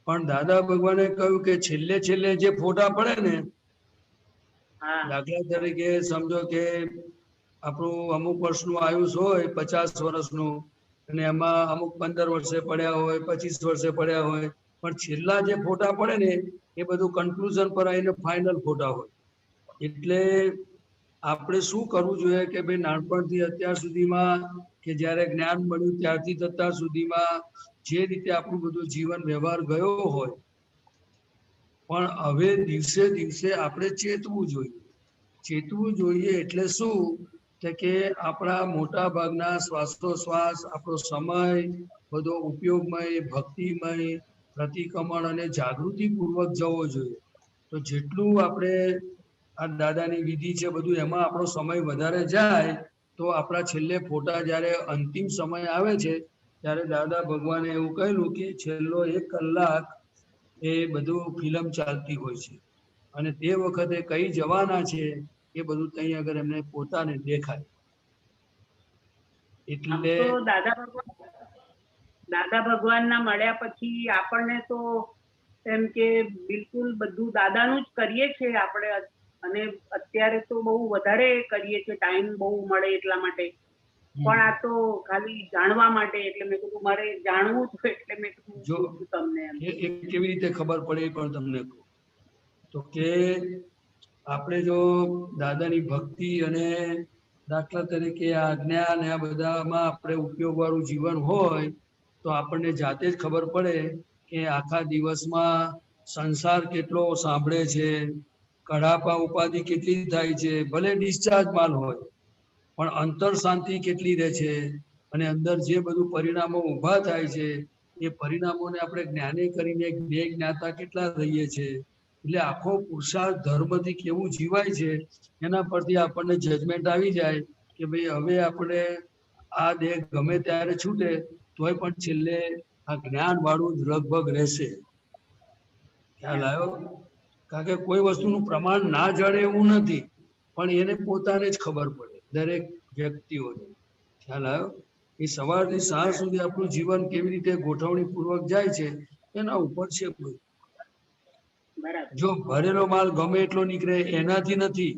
[SPEAKER 1] પણ દાદા ભગવાને કહ્યું કે છેલ્લે છેલ્લે જે ફોટા પડે ને, દાખલા તરીકે સમજો કે આપણું અમુક વર્ષનું આયુષ હોય 50 વર્ષનું, અને એમાં અમુક 15 વર્ષે પડ્યા હોય, 25 વર્ષે પડ્યા હોય, પણ છેલ્લા જે ફોટા પડે ને એ બધું કન્ક્લુઝન પર આવીને ફાઇનલ ફોટા હોય. એટલે આપણે શું કરવું જોઈએ કે ભાઈ નાનપણથી અત્યાર સુધીમાં કે જ્યારે જ્ઞાન મળ્યું ત્યારથી અત્યાર સુધીમાં જે રીતે આપણું બધું જીવન વ્યવહાર ગયો હોય, પણ હવે દિવસે દિવસે આપણે ચેતવું જોઈએ. ચેતવું જોઈએ એટલે શું કે આપણા મોટા ભાગના શ્વાસોશ્વાસ, આપણો સમય બધો ઉપયોગમય, ભક્તિમય, પ્રતિક્રમણ અને જાગૃતિપૂર્વક જવો જોઈએ. તો જેટલું આપણે આ દાદાની વિધિ છે બધું એમાં આપણો સમય વધારે જાય તો આપણા છેલ્લે ફોટા જ્યારે અંતિમ સમય આવે છે ત્યારે દાદા ભગવાને એવું કહેલું કે છેલ્લો 1 કલાક એ બધું ફિલ્મ ચાલતી હોય છે, અને તે વખતે કઈ જવાના છે એ બધું ત્યાં આગળ એમને પોતાને દેખાય. એટલે
[SPEAKER 8] દાદા ભગવાનના મળ્યા પછી આપણને તો એમ કે બિલકુલ બધું દાદાનું જ કરીએ છીએ આપણે, અને અત્યારે તો બહુ વધારે કરીએ છીએ, ટાઈમ બહુ મળે એટલા માટે. પણ આ તો ખાલી જાણવા માટે, એટલે મેં કીધું મારે જાણવું હતું, એટલે મેં કીધું તમને એમ.
[SPEAKER 1] એ કેવી રીતે ખબર પડે એ પણ તમને કહું. તો કે આપણે જો દાદાની ભક્તિ અને દાખલા તરીકે આજ્ઞા અને આ બધામાં આપણે ઉપયોગ વાળું જીવન હોય તો આપણને જાતે જ ખબર પડે કે આખા દિવસમાં સંસાર કેટલો સાંભળે છે, કડાપા ઉપાધિ કેટલી થાય છે, ભલે ડિસ્ચાર્જ માલ હોય પણ અંતર શાંતિ કેટલી રહે છે, અને અંદર જે બધું પરિણામો ઊભા થાય છે એ પરિણામોને આપણે જ્ઞાને કરીને જ્ઞેય જ્ઞાતા કેટલા રહીએ છીએ. એટલે આખો પુરુષાર્થ ધર્મથી કેવું જીવાય છે એના પરથી આપણને જજમેન્ટ આવી જાય કે ભાઈ હવે આપણે આ દેહ ગમે ત્યારે છૂટે તોય પણ છેલ્લે આ જ્ઞાન વાળું જ લગભગ રહેશે. ખ્યાલ આવ્યો? કારણ કે કોઈ વસ્તુનું પ્રમાણ ના જડે એવું નથી, પણ એને પોતાને જ ખબર પડે દરેક વ્યક્તિઓને. ખ્યાલ આવ્યો? એ સવારથી સાંજ સુધી આપણું જીવન કેવી રીતે ગોઠવણી પૂર્વક જાય છે એના ઉપર છે બધું. જો ભરેલો માલ ગમે એટલો નીકળે એનાથી નથી,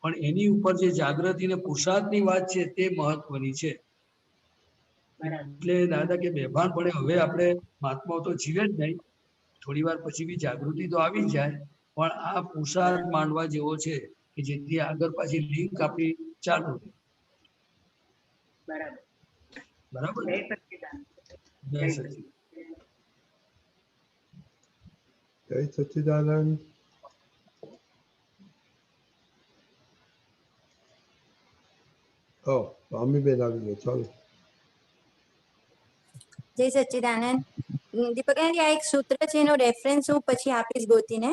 [SPEAKER 1] પણ એની ઉપર જે જાગૃતિ ને પુરુષાર્થની વાત છે તે મહત્વની છે. એટલે દાદા કે બેભાન પડે હવે આપણે મહાત્માઓ તો જીવે જ નહીં, થોડી વાર પછી બી જાગૃતિ તો આવી જ જાય, પણ આ પુરુષાર્થ માંડવા જેવો છે કે જેથી આગળ પાછી લિંક આપણી ચાલુ રહે. બરાબર? જય સચિદાનંદ.
[SPEAKER 3] જય સચ્ચિદાનંદ. સ્વામીબેન આવી ગયો, ચાલો.
[SPEAKER 10] જય સચ્ચિદાનંદ. દીપકભાઈ, આ એક સૂત્ર છે, એનો રેફરન્સ હું પછી આપીશ ગોતીને.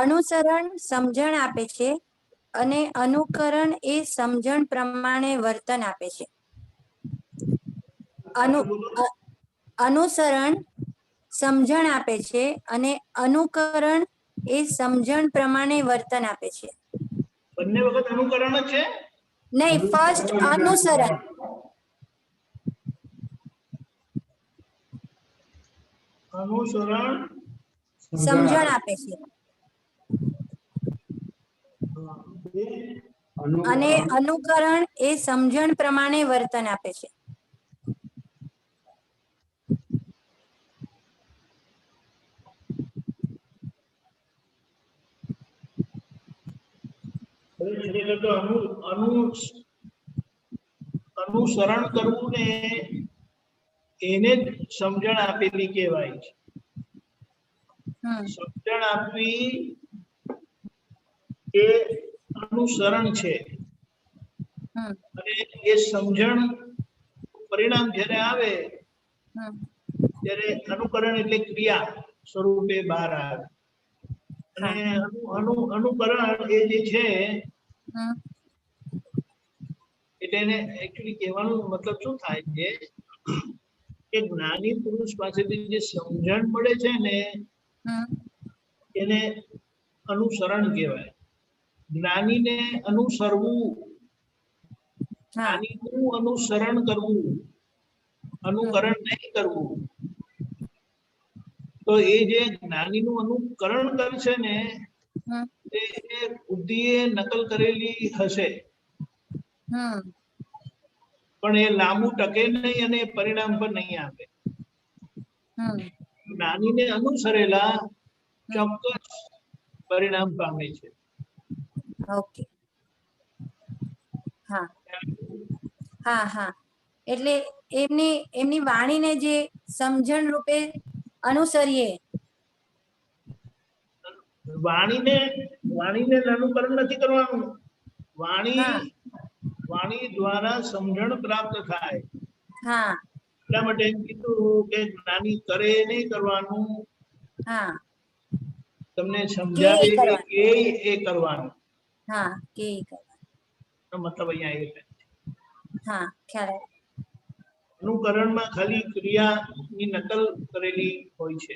[SPEAKER 10] અનુસરણ સમજણ આપે છે અને અનુકરણ એ સમજણ પ્રમાણે વર્તન આપે છે. અનુસરણ સમજણ આપે છે અને અનુકરણ એ સમજણ પ્રમાણે વર્તન આપે છે.
[SPEAKER 5] બંને વખત અનુકરણ જ છે?
[SPEAKER 10] નહીં, ફર્સ્ટ અનુસરણ.
[SPEAKER 5] અનુસરણ
[SPEAKER 10] સમજણ આપે છે અને અનુકરણ એ સમજણ પ્રમાણે વર્તન આપે છે.
[SPEAKER 5] અનુસરણ કરવું ને એને જ સમજણ આપેલી કહેવાય છે. સમજણ આપવી એ અનુસરણ છે, અને એ સમજણ પરિણામ જ્યારે આવે ત્યારે અનુકરણ એટલે ક્રિયા સ્વરૂપે બહાર આવે. અને અનુકરણ એ જે છે એટલે એને એકચ્યુઅલી કહેવાનો મતલબ શું થાય છે કે જ્ઞાની પુરુષ પાસેથી જે સમજણ મળે છે ને એને અનુસરણ કહેવાય. જ્ઞાનીને અનુસરવું, જ્ઞાનીનું અનુસરણ કરવું, અનુકરણ નહીં કરવું. તો એ જે જ્ઞાનીનું અનુકરણ કરશે ને એ બુદ્ધિએ નકલ કરેલી હશે, પણ એ લાંબુ ટકે નહીં અને પરિણામ પર નહીં આપે. જ્ઞાનીને અનુસરેલા ચોક્કસ પરિણામ પામે છે.
[SPEAKER 10] ઓકે. હા હા હા, એટલે એમની વાણીને જે સમજણ રૂપે અનુસરીએ.
[SPEAKER 5] વાણીને અનુકરણ નથી કરવાનું. વાણી દ્વારા સમજણ પ્રાપ્ત થાય. એટલા માટે એમ કીધું કે જ્ઞાની કરે નહીં કરવાનું, તમને સમજાવે કે એ કરવાનું. મતલબ અહીંયા એ અનુકરણમાં ખાલી ક્રિયાની નકલ કરેલી હોય છે,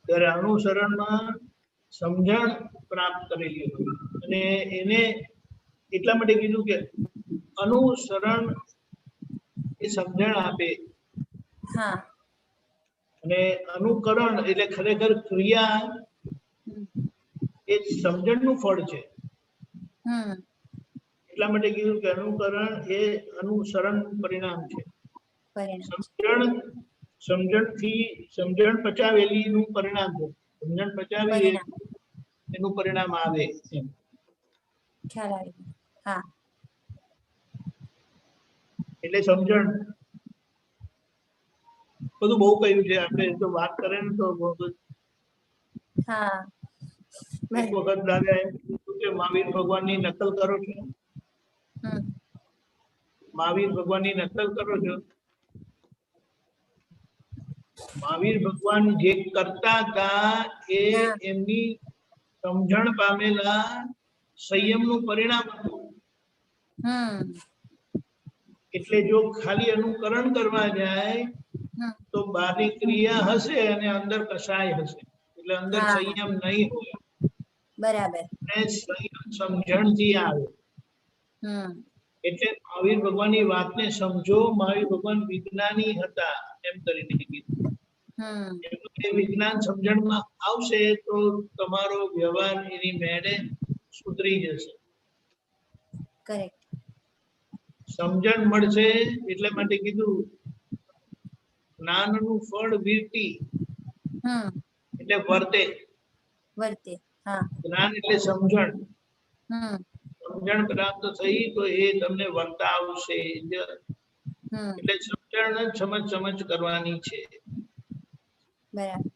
[SPEAKER 5] ત્યારે અનુસરણમાં સમજણ પ્રાપ્ત કરેલી હોય. અને એને એટલા માટે કીધું કે અનુસરણ એ સમજણ આપે.
[SPEAKER 10] હા
[SPEAKER 5] અને અનુકરણ એટલે ખરેખર ક્રિયા એ સમજણનું ફળ છે. એટલા માટે કીધું કે અનુકરણ એ અનુસરણ પરિણામ છે. સમજણ પચાવેલી નું પરિણામ છે. સમજણ પચાવી એનું પરિણામ આવે એમ.
[SPEAKER 10] ખ્યાલ આવી. હા
[SPEAKER 5] એટલે સમજણ બધું બહુ કહ્યું છે. આપણે તો વાત કરે ને તો
[SPEAKER 10] હા
[SPEAKER 5] એક વખત દાદા એમ કીધું કે મહાવીર ભગવાનની નકલ કરો છો. મહાવીર ભગવાનની નકલ કરો છો. મહાવીર ભગવાન જે કરતા હતા એ એમની સમજણ પામેલા સંયમનું પરિણામ હતું. એટલે જો ખાલી અનુકરણ કરવા જાય તો બહારની ક્રિયા હશે અને અંદર કસાય હશે. એટલે અંદર સંયમ નહીં હોય.
[SPEAKER 10] બરાબર.
[SPEAKER 5] અને સંયમ સમજણથી આવે. એટલે મહાવીર ભગવાનની વાતને સમજો. મહાવીર ભગવાન વિજ્ઞાની હતા એમ કરીને કીધું. વિજ્ઞાન સમજણમાં આવશે તો તમારો વ્યવહાર એની મેળે સુધરી જશે.
[SPEAKER 10] કરેક્ટ.
[SPEAKER 5] સમજણ મળશે એટલે માટે કીધું જ્ઞાનનું ફળ વીરતી એટલે વર્તે.
[SPEAKER 10] વર્તે. હા
[SPEAKER 5] જ્ઞાન એટલે સમજણ. સમજણ પ્રાપ્ત થઈ તો એ તમને વર્તાવશે. એટલે સમજણ સમજ કરવાની છે.
[SPEAKER 10] બરાબર.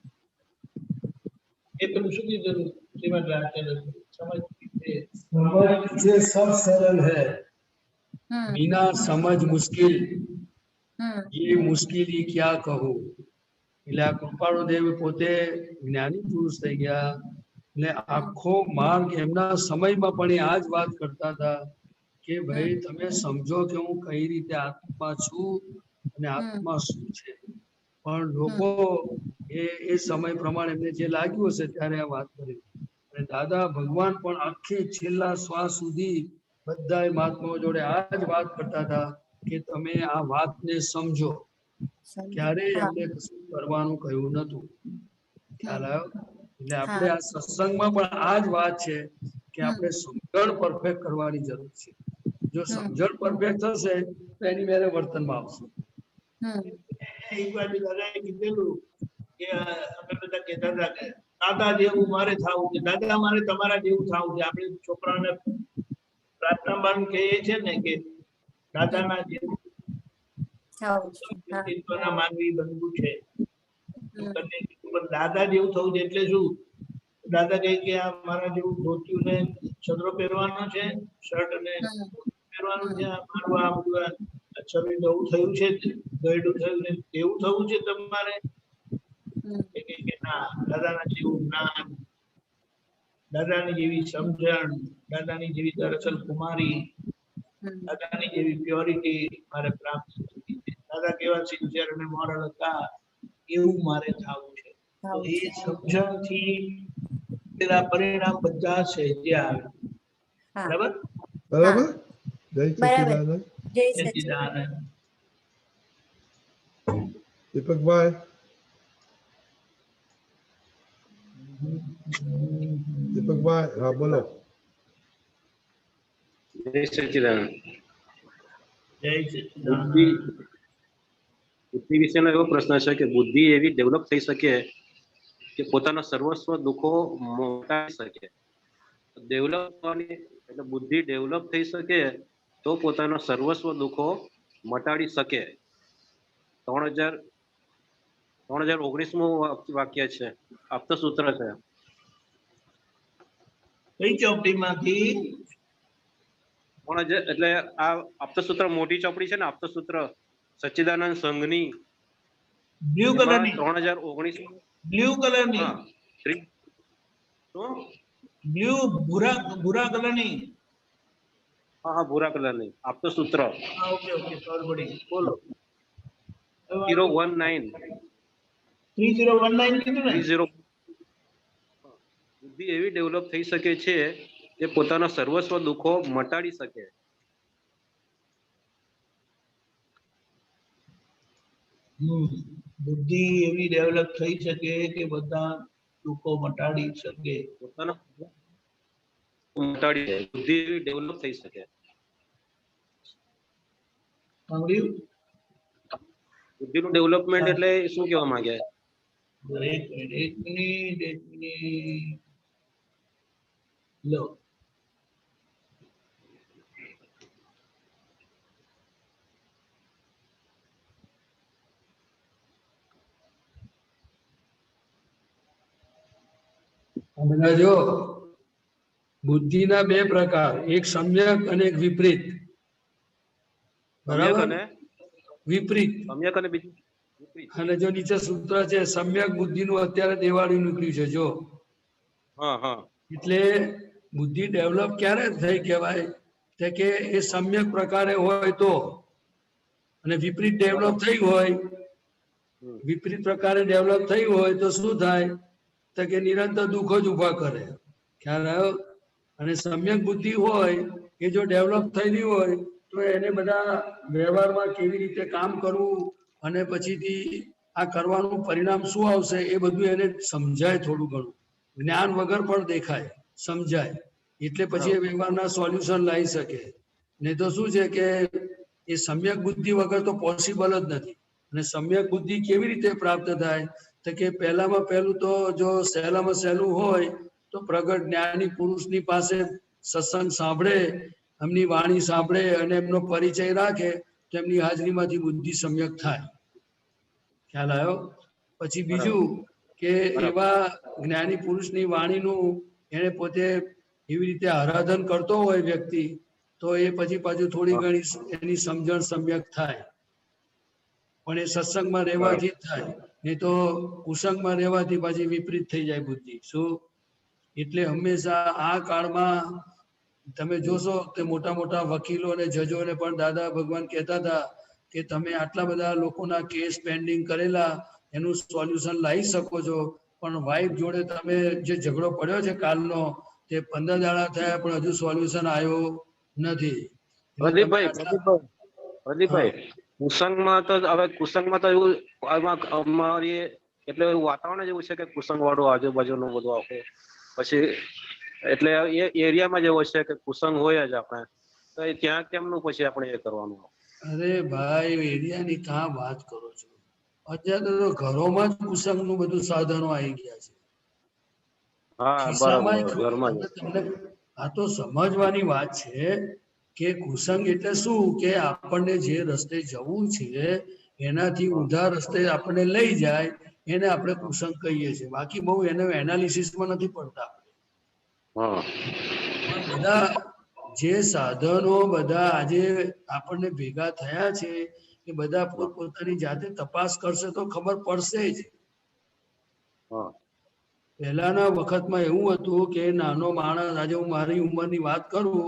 [SPEAKER 5] એ પેલું શું કીધું શ્રીમદ રાજચંદ્ર સમજ
[SPEAKER 1] से सब सरल है, बिना समझ मुश्किल, ये मुश्किल क्या कहूँ. એટલે આ કૃપાળુદેવ પોતે જ્ઞાની પુરુષ થઈ ગયા. એટલે આખો માર્ગ એમના સમયમાં પણ આ જ વાત કરતા હતા કે ભાઈ તમે સમજો કે હું કઈ રીતે આત્મા છું અને આત્મા શું છે. પણ લોકો એ સમય પ્રમાણે એમને જે લાગ્યું હશે ત્યારે આ વાત કરી. અને દાદા ભગવાન પણ આખી છેલ્લા શ્વાસ સુધી બધા મહાત્માઓ જોડે આ જ વાત કરતા હતા કે તમે આ વાતને સમજો. ક્યારેય એમને કશું કરવાનું કહ્યું નતું. ખ્યાલ આવ્યો? એટલે આપણે આ સત્સંગમાં પણ આ જ વાત છે કે આપણે સમજણ પરફેક્ટ કરવાની જરૂર છે. જો સમજણ પરફેક્ટ થશે તો એની મેરે વર્તનમાં આવશે.
[SPEAKER 5] એક વાર દાદાએ કીધેલું કે અમે બધા કહેતા હતા કે દાદા જેવું મારે થવું છે. દાદા મારે તમારા જેવું થવું છે. આપણે છોકરાને પ્રાર્થના બાન કહીએ છીએ ને કે દાદાના જેવું માનવી બનવું છે. દાદા જેવું થવું છે એટલે શું? દાદા કહે કે આ મારા જેવું ધોતિયું ને છદરો પહેરવાનો છે, શર્ટ અને પહેરવાનું છે. મારું આ બધું શરીર નવું થયું છે, ગયડું થયું ને એવું થવું છે તમારે. કે ના, દાદાના જેવું જ્ઞાન, દાદાની જેવી સમજણ, દાદાની જેવી દરઅસલ કુમારી, દાદાની જેવી પ્યોરિટી મારે પ્રાપ્ત થતી છે. દાદા કેવા સિન્સિયર અને મોરલ હતા એવું મારે થવું છે. તો એ સમજણથી તેના પરિણામ બધા છે જે આવે. બરાબર?
[SPEAKER 3] બરાબર. જય સચિદાનંદ.
[SPEAKER 10] જય સચિદાનંદ.
[SPEAKER 3] દીપકભાઈ. દીપકભાઈ, હા બોલો.
[SPEAKER 11] જય સચિદાનંદ.
[SPEAKER 5] જય સચિદાનંદ.
[SPEAKER 11] બુદ્ધિ વિશેનો એવો પ્રશ્ન છે કે બુદ્ધિ એવી ડેવલપ થઈ શકે કે પોતાના સર્વસ્વ દુઃખો મટાડી શકે. ડેવલપવાની એટલે બુદ્ધિ ડેવલપ થઈ શકે તો પોતાના સર્વસ્વ દુઃખો મટાડી શકે. 3019મું વાક્ય છે, આપતસૂત્ર છે.
[SPEAKER 5] કઈ ચોપડીમાંથી?
[SPEAKER 11] એટલે આ આપતસૂત્ર મોટી ચોપડી છે ને, આપતસૂત્ર સચ્ચિદાનંદ સંઘની
[SPEAKER 5] બ્લુ કલરની
[SPEAKER 11] 3019
[SPEAKER 5] બ્લુ કલરની બ્લુ ભૂરા કલરની.
[SPEAKER 11] હા, ભૂરા કલરની આપતસૂત્ર.
[SPEAKER 5] ઓકે ઓકે, ખબર પડી. બોલો.
[SPEAKER 11] 3019
[SPEAKER 5] કીધું ને.
[SPEAKER 11] બુદ્ધિ એવી ડેવલપ થઈ શકે છે કે પોતાના સર્વસ્વ દુઃખો મટાડી શકે.
[SPEAKER 5] બુદ્ધિ એવી ડેવલપ થઈ શકે કે બધા દુઃખો મટાડી શકે.
[SPEAKER 11] પોતાના મટાડી દે, બુદ્ધિ એવી ડેવલપ થઈ શકે.
[SPEAKER 5] સાંભળ્યું?
[SPEAKER 11] બુદ્ધિનું ડેવલપમેન્ટ એટલે શું કહેવા માંગે?
[SPEAKER 5] એક મિનિટ લો.
[SPEAKER 1] બધા જો બુદ્ધિના બે પ્રકાર, એક સમ્યક અને એક વિપરીત. બરાબર? વિપરીત.
[SPEAKER 11] સમ્યક અને બીજું વિપરીત.
[SPEAKER 1] અને જો નીચે સૂત્ર છે સમ્યક બુદ્ધિનું અત્યારે દિવાળી નીકળ્યું છે જો. એટલે બુદ્ધિ ડેવલપ ક્યારે થઈ કહેવાય કે એ સમ્યક પ્રકારે હોય તો, અને વિપરીત ડેવલપ થઈ હોય, વિપરીત પ્રકારે ડેવલપ થઈ હોય તો શું થાય તો કે નિરંતર દુઃખો જ ઉભા કરે. ખ્યાલ આવ્યો? અને સમ્યક બુદ્ધિ હોય એ જો ડેવલપ થયેલી હોય તો એને બધા વ્યવહારમાં કેવી રીતે કામ કરવું અને પછીથી આ કરવાનું પરિણામ શું આવશે એ બધું એને સમજાય. થોડું ઘણું જ્ઞાન વગર પણ દેખાય, સમજાય, એટલે પછી એ વ્યવહારના સોલ્યુશન લાવી શકે. નહીં તો શું છે કે એ સમ્યક બુદ્ધિ વગર તો પોસિબલ જ નથી. અને સમ્યક બુદ્ધિ કેવી રીતે પ્રાપ્ત થાય તો કે પહેલામાં પહેલું તો જો સહેલામાં સહેલું હોય તો પ્રગટ જ્ઞાની પુરુષની પાસે સત્સંગ સાંભળે, એમની વાણી સાંભળે અને એમનો પરિચય રાખે તો એમની હાજરીમાંથી બુદ્ધિ સમ્યક થાય. ખ્યાલ આવ્યો? પછી બીજું કે એવા જ્ઞાની પુરુષની વાણીનું એને પોતે એવી રીતે આરાધન કરતો હોય વ્યક્તિ તો એ પછી પાછું થોડી ઘણી એની સમજણ સમ્યક થાય. પણ એ સત્સંગમાં રહેવાથી જ થાય, નહીં તો કુસંગમાં રહેવાથી પાછી વિપરીત થઈ જાય બુદ્ધિ. શું? એટલે હંમેશા આ કાળમાં તમે જોશો કે મોટા મોટા વકીલો અને જજોને પણ દાદા ભગવાન કહેતા હતા કે તમે આટલા બધા લોકોના કેસ પેન્ડિંગ કરેલા, એનું સોલ્યુશન લાવી શકો છો, પણ વાઇફ જોડે તમે જે ઝઘડો પડ્યો છે કાલનો તે 15 દાડા થયા પણ હજુ સોલ્યુશન આવ્યો નથી.
[SPEAKER 11] પ્રદીપભાઈ, કુસંગમાં તો હવે કુસંગમાં તો એવું અમારી એટલે વાતાવરણ એવું છે કે કુસંગ વાળું આજુબાજુનું બધું આખું પછી એટલે એ એરિયામાં જેવો છે કે કુસંગ હોય જ આપણે તો ત્યાં કેમનું પછી આપણે એ કરવાનું?
[SPEAKER 1] અરે ભાઈ એરિયાની કાં વાત કરો છો? અત્યારે તો ઘરોમાં જ કુસંગનું બધું સાધનો આવી ગયા છે. તમને આ તો સમજવાની વાત છે કે કુસંગ એટલે શું કે આપણને જે રસ્તે જવું છે એનાથી ઊંધા રસ્તે આપણને લઈ જાય એને આપણે કુસંગ કહીએ છીએ. બાકી બહુ એને એનાલિસિસમાં નથી પડતા. બધા જે સાધનો બધા આજે આપણને ભેગા થયા છે એ બધા પોતપોતાની જાતે તપાસ કરશે તો ખબર પડશે જ. પહેલાના વખતમાં એવું હતું કે નાનો માણસ, આજે હું મારી ઉંમરની વાત કરું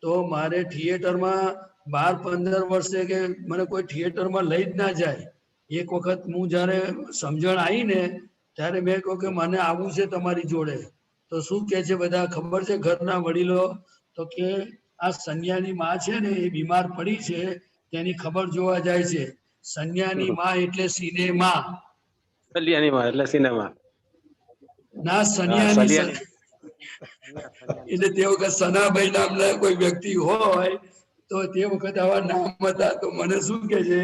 [SPEAKER 1] તો મારે થિયેટરમાં 12-15 વર્ષે કે મને કોઈ થિયેટરમાં લઈ જ ના જાય. એક વખત હું જયારે સમજણ આવી ને ત્યારે મેં કહ્યું કે મને આવવું છે તમારી જોડે. તો શું કે છે બધા ખબર છે ઘરના વડીલો તો કે આ સન્યાની માં છે ને એ બીમાર પડી છે તેની ખબર જોવા જાય છે. સન્યાની માં એટલે સિનેમા.
[SPEAKER 11] સન્યાની માં એટલે સિનેમા
[SPEAKER 1] ના, સન્યાની એટલે તે વખત સનાભાઈ નામના કોઈ વ્યક્તિ હોય તો તે વખત આવા નામ હતા. તો મને શું કે છે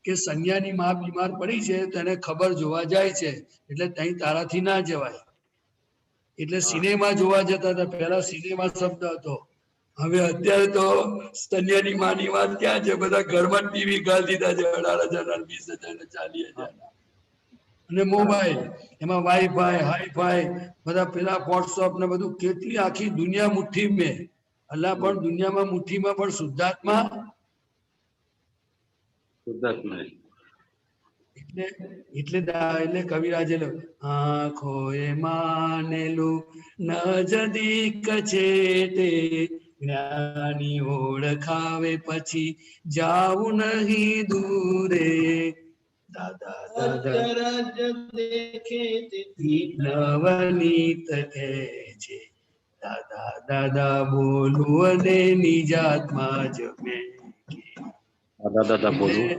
[SPEAKER 1] કે સન્યાની માં બીમાર પડી છે તેને ખબર જોવા જાય છે એટલે ત્યાં તારાથી ના જવાય. એટલે સિનેમા જોવા જતા હતા. પહેલા સિનેમા શબ્દ હતો. હવે અત્યારે તો સન્યાની માની વાત ક્યાં છે? બધા ઘરમાં ટીવી ગાળી દીધા છે 18,000, 20,000, 40,000 અને મોબાઈલ, એમાં વાઈફાઈ, હાઈફાઈ, બધા પેલા વોટ્સઅપ ને બધું. કેટલી આખી દુનિયા મુઠ્ઠી મેં. અલ્લાહ પણ દુનિયામાં મુઠ્ઠીમાં પણ શુદ્ધાત્મા એટલે કવિરાજે આંખો એ માનેલું નજદીક છે તે જ્ઞાની ઓળખાવે પછી જાવું નહીં દૂરે. દાદા નવનીત કહે છે દાદા દાદા બોલું અને નિજાત્મા જ મેં.
[SPEAKER 11] દાદા બોલું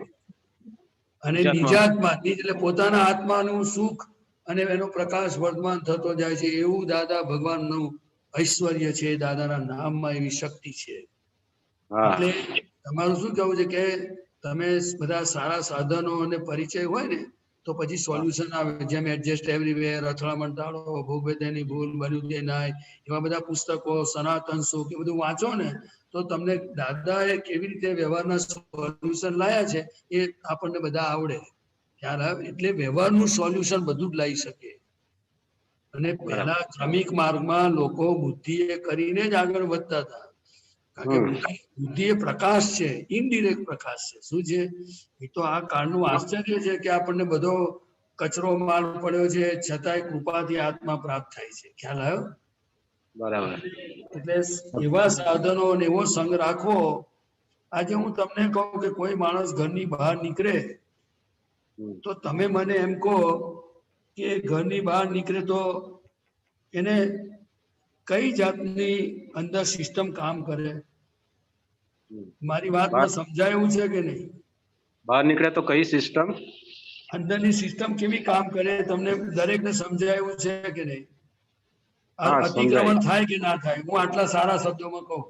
[SPEAKER 1] અને નિજાત્મા નિજ એટલે પોતાના આત્માનું સુખ અને એનો પ્રકાશ વર્તમાન થતો જાય છે. એવું દાદા ભગવાનનું ઐશ્વર્ય છે. દાદાના નામમાં એવી શક્તિ છે. એટલે તમારું શું કહેવું છે કે તમે બધા સારા સાધનો અને પરિચય હોય ને તો પછી સોલ્યુશન આવે. જેમ એડજસ્ટ એવરીવેર, અથડામણ ટાળો, ભોગવેદેની ભૂલ, બન્યું તે નાય, એવા બધા પુસ્તકો, સનાતન સુખ, એ બધું વાંચો ને તો તમને દાદાએ કેવી રીતે વ્યવહારના સોલ્યુશન લાયા છે એ આપણને બધા આવડે. ખ્યાલ આવે? એટલે વ્યવહારનું સોલ્યુશન બધું જ લાવી શકે. અને પહેલા ક્રમિક માર્ગમાં લોકો બુદ્ધિએ કરીને જ આગળ વધતા હતા. કારણ કે બુદ્ધિ એ પ્રકાશ છે, ઇનડિરેક્ટ પ્રકાશ છે. શું છે? એ તો આ કાળનું આશ્ચર્ય છે કે આપણને બધો કચરો માલ પડ્યો છે છતાંય કૃપાથી આત્મા પ્રાપ્ત થાય છે. ખ્યાલ આવ્યો?
[SPEAKER 11] બરાબર.
[SPEAKER 1] એટલે એવા સાધનો અને એવો સંગ રાખવો. આજે હું તમને કહું કે કોઈ માણસ ઘરની બહાર નીકળે તો તમે મને એમ કહો કે ઘરની બહાર નીકળે તો એને કઈ જાતની અંદર સિસ્ટમ કામ કરે? મારી વાતમાં સમજાયું છે કે નહીં?
[SPEAKER 11] બહાર નીકળે તો કઈ સિસ્ટમ?
[SPEAKER 1] અંદરની સિસ્ટમ કેવી કામ કરે તમને દરેકને સમજાયું છે કે નહીં? અતિક્રમણ થાય કે ના થાય? હું આટલા સારા શબ્દોમાં કહું.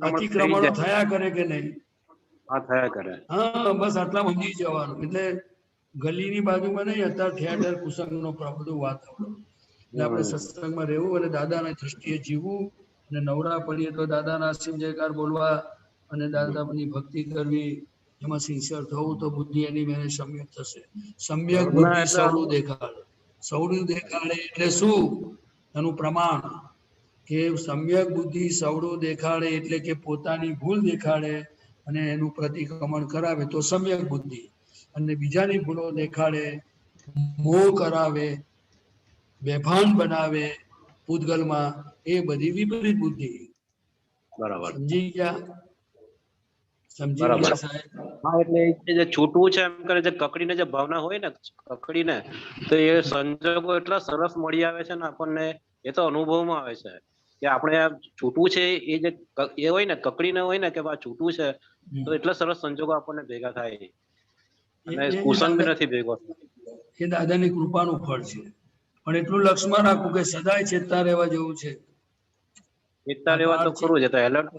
[SPEAKER 1] અતિક્રમણો થયા કરે કે નહીં?
[SPEAKER 11] હા, થયા કરે.
[SPEAKER 1] હા, બસ આટલા સમજી જવાનું. એટલે ગલીની બાજુમાં નહીં, અત્યારે થિયેટર કુસંગનો બધું વાતાવરણ. એટલે આપણે સત્સંગમાં રહેવું અને દાદાના દ્રષ્ટિએ જીવવું અને નવરા પડીએ તો દાદાના સિંહ જયકાર બોલવા અને દાદાની ભક્તિ કરવી, એમાં સિન્સિયર થવું તો બુદ્ધિ એની મેને સમ્યક થશે. સમ્યક બુદ્ધિ સૌડું દેખાડે. સૌડું દેખાડે એટલે શું? એનું પ્રમાણ કે સમ્યક બુદ્ધિ સૌડું દેખાડે એટલે કે પોતાની ભૂલ દેખાડે અને એનું પ્રતિક્રમણ કરાવે તો સમ્યક બુદ્ધિ. અને બીજાની ભૂલો દેખાડે, મોહ કરાવે, બેભાન બનાવે પૂતગલમાં, એ બધી વિપરીત બુદ્ધિ.
[SPEAKER 11] બરાબર.
[SPEAKER 1] સમજી ગયા? સમજી ગયા સાહેબ?
[SPEAKER 11] હા, એટલે જે છૂટવું છે એમ કરે છે, કકડીને જે ભાવના હોય ને કકડીને, તો એ સંજોગો એટલા સરસ મળી આવે છે ને આપણને, એ તો અનુભવમાં આવે છે કે આપણે આ છૂટવું છે એ જે એ હોય ને કકડીને હોય ને કે આ છૂટવું છે તો એટલા સરસ સંજોગો આપણને ભેગા થાય અને કુસંગ બી નથી ભેગો.
[SPEAKER 1] એ દાદાની કૃપાનું ફળ છે. પણ એટલું લક્ષમાં રાખવું કે સદાય ચેતતા રહેવા જેવું છે.
[SPEAKER 11] ચેતતા રહેવા તો ખરું છે. તો એલર્ટ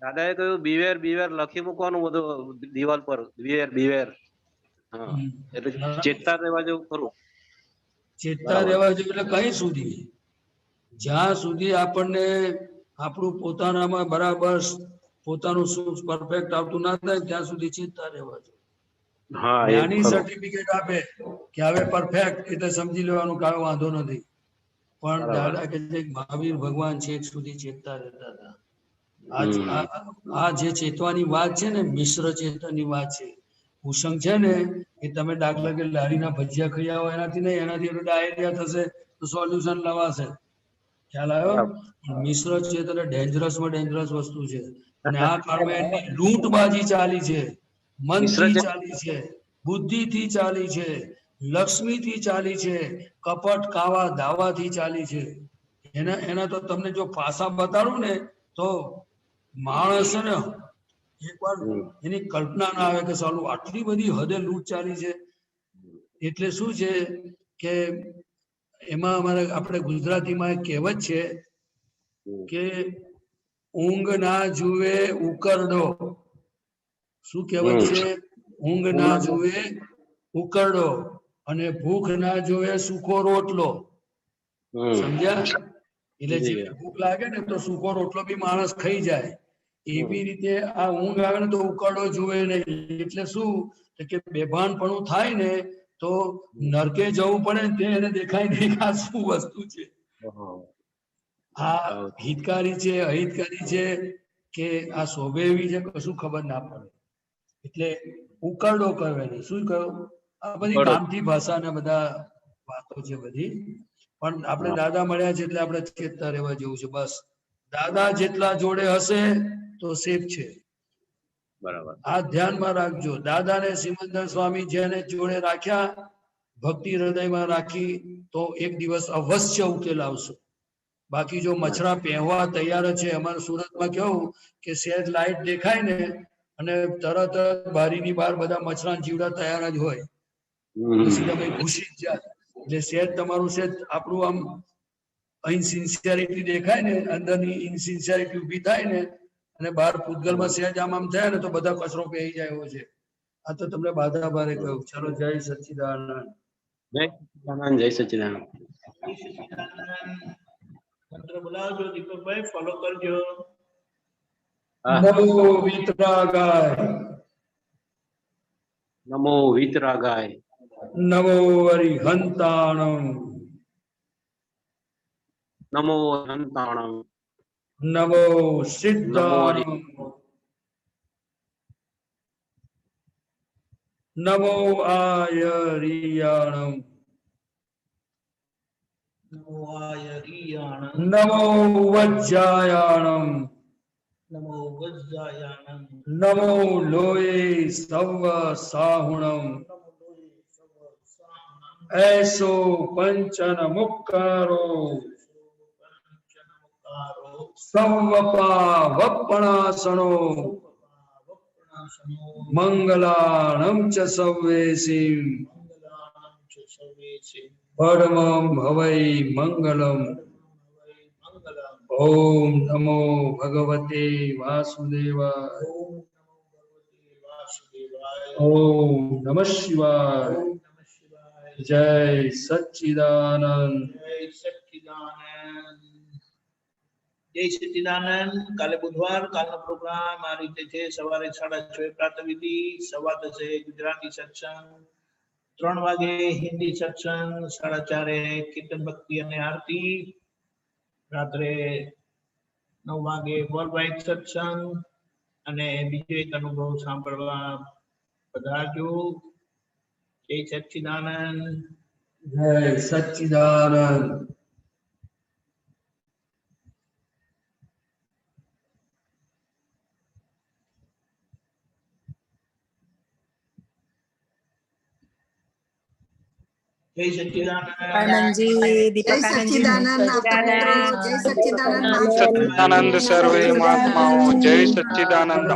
[SPEAKER 11] દાદાએ કહ્યું બીવેર બીવેર લખી મૂકવાનું બધું દિવાલ પર, બીવેર બીવેર. હા, એટલે ચેતતા રહેવા જેવું ખરું.
[SPEAKER 1] ચેતતા રહેવા જેવું એટલે કઈ સુધી? જ્યાં સુધી આપણને આપણું પોતાનામાં બરાબર પોતાનું સુખ પરફેક્ટ આવતું ના થાય ત્યાં સુધી ચેતતા રહેવા જોઈએ. જ્ઞાની સર્ટિફિકેટ આપે કે હવે પરફેક્ટ, એટલે સમજી લેવાનું કે વાંધો નથી. પણ દાદા કે મહાવીર ભગવાન છેક સુધી ચેતતા રહેતા હતા. આ જે ચેતવાની વાત છે ને, મિશ્ર ચેતનની વાત છે. કુસંગ છે ને એ તમે દાખલા કે લારીના ભજીયા ખાઈ આવો એનાથી નહીં, એનાથી ડાયરિયા થશે તો સોલ્યુશન લવાશે. ખ્યાલ આવ્યો? મિશ્ર ચેતન ડેન્જરસમાં ડેન્જરસ વસ્તુ છે. અને આ કાળમાં એની લૂંટબાજી ચાલી છે, મનથી ચાલી છે, બુદ્ધિથી ચાલી છે, લક્ષ્મીથી ચાલી છે, કપટ કાવા દાવાથી ચાલી છે. એના તો તમને જો પાસા બતાડું ને તો માણસ ને એકવાર એની કલ્પના ના આવે કે સાલું આટલી બધી હદે લૂંટ ચાલી છે. એટલે શું છે કે એમાં અમારે આપણે ગુજરાતીમાં એક કહેવત છે કે ઊંઘ ના જુએ ઉકરડો. શું કહેવત છે? ઊંઘ ના જુએ ઉકરડો અને ભૂખ ના જોવે સૂકો રોટલો. સમજ્યા? એટલે જે ભૂખ લાગે ને તો સૂકો રોટલો બી માણસ ખાઈ જાય. એવી રીતે આ ઊંઘ આવે ને તો ઉકરડો જુએ નહીં. એટલે શું કે બેભાનપણું થાય ને તો નરકે જવું પડે ને તે એને દેખાય નહીં આ શું વસ્તુ છે. આ હિતકારી છે, અહિતકારી છે કે આ શોભે એવી છે, કશું ખબર ના પડે. એટલે ઉકરડો કહેવાય. શું કહ્યું? આ બધી ગામઠી ભાષા ને બધા વાતો છે બધી. પણ આપણે દાદા મળ્યા છે એટલે આપણે ચેતતા રહેવા જેવું છે. બસ દાદા જેટલા જોડે હશે તો સેફ છે.
[SPEAKER 11] બરાબર.
[SPEAKER 1] આ ધ્યાનમાં રાખજો. દાદાને સિમંદર સ્વામી જેને જોડે રાખ્યા, ભક્તિ હૃદયમાં રાખી તો એક દિવસ અવશ્ય ઉકેલ આવશે. બાકી જો મચ્છરા પહેવા તૈયાર છે, અમારે સુરતમાં કેવું કે સહેજ લાઈટ દેખાય ને અને તરત જ બારીની બહાર બધા મચરા જીવડા તૈયાર જ હોય પછી તમે ઘૂસી જ જાય એટલે સેજ તમારું સેજ આપણું આમ અહીં સિન્સિયરિટી દેખાય ને અંદરની ઇનસિન્સિયરિટી ઊભી થાય ને અને બહાર પૂતગલમાં સેજ આમ થાય ને તો બધા કચરો પહેરી જાય એવો છે આ તો તમને બાધા ભારે કહ્યું ચાલો જય સચ્ચિદાનંદ
[SPEAKER 11] જય સચ્ચિદાનંદ
[SPEAKER 5] મંત્ર બોલાવજો દીપકભાઈ ફોલો કરજો
[SPEAKER 1] નમો વિતરાગાય
[SPEAKER 11] નમો વિતરાગાય
[SPEAKER 1] નમો અરિહંતાણમ
[SPEAKER 11] નમો હંતાણમ
[SPEAKER 1] નમો સિદ્ધાણમ નમો આયરિયાણમ
[SPEAKER 5] નમો આયરિયાણમ
[SPEAKER 1] નમો વજ્જાયાણમ
[SPEAKER 5] નમો વજ્જાયાણમ
[SPEAKER 1] નમો લોય સવ સાહુણમ એસો પંચન મુક્કારો સંવપા વપણાસણો મંગલાણમ ચ સવેસીમ પરમં ભવૈ મંગલમ ઓમ નમો ભગવતે વાસુદેવાય ઓમ નમઃ શિવાય જય સચ્ચિદાનંદ
[SPEAKER 5] જય સચ્ચિદાનંદ કાલે બુધવાર કાલનો પ્રોગ્રામ આ રીતે છે સવારે 6:30 પ્રાતઃવિધિ 10:15 ગુજરાતી સત્સંગ 3 વાગે હિન્દી સત્સંગ 4:30 કીર્તન ભક્તિ અને આરતી રાત્રે 9 વાગે વર્લ્ડ વાઇડ સત્સંગ અને બીજો એક અનુભવ સાંભળવા પધારજો જય સચ્ચિદાનંદ
[SPEAKER 1] જય સચ્ચિદાનંદ
[SPEAKER 5] જય સચ્ચિદાનંદ
[SPEAKER 12] આનંદજી દીપકાનંદજી
[SPEAKER 13] જય સચ્ચિદાનંદ સર્વે મહાત્માઓ જય સચ્ચિદાનંદ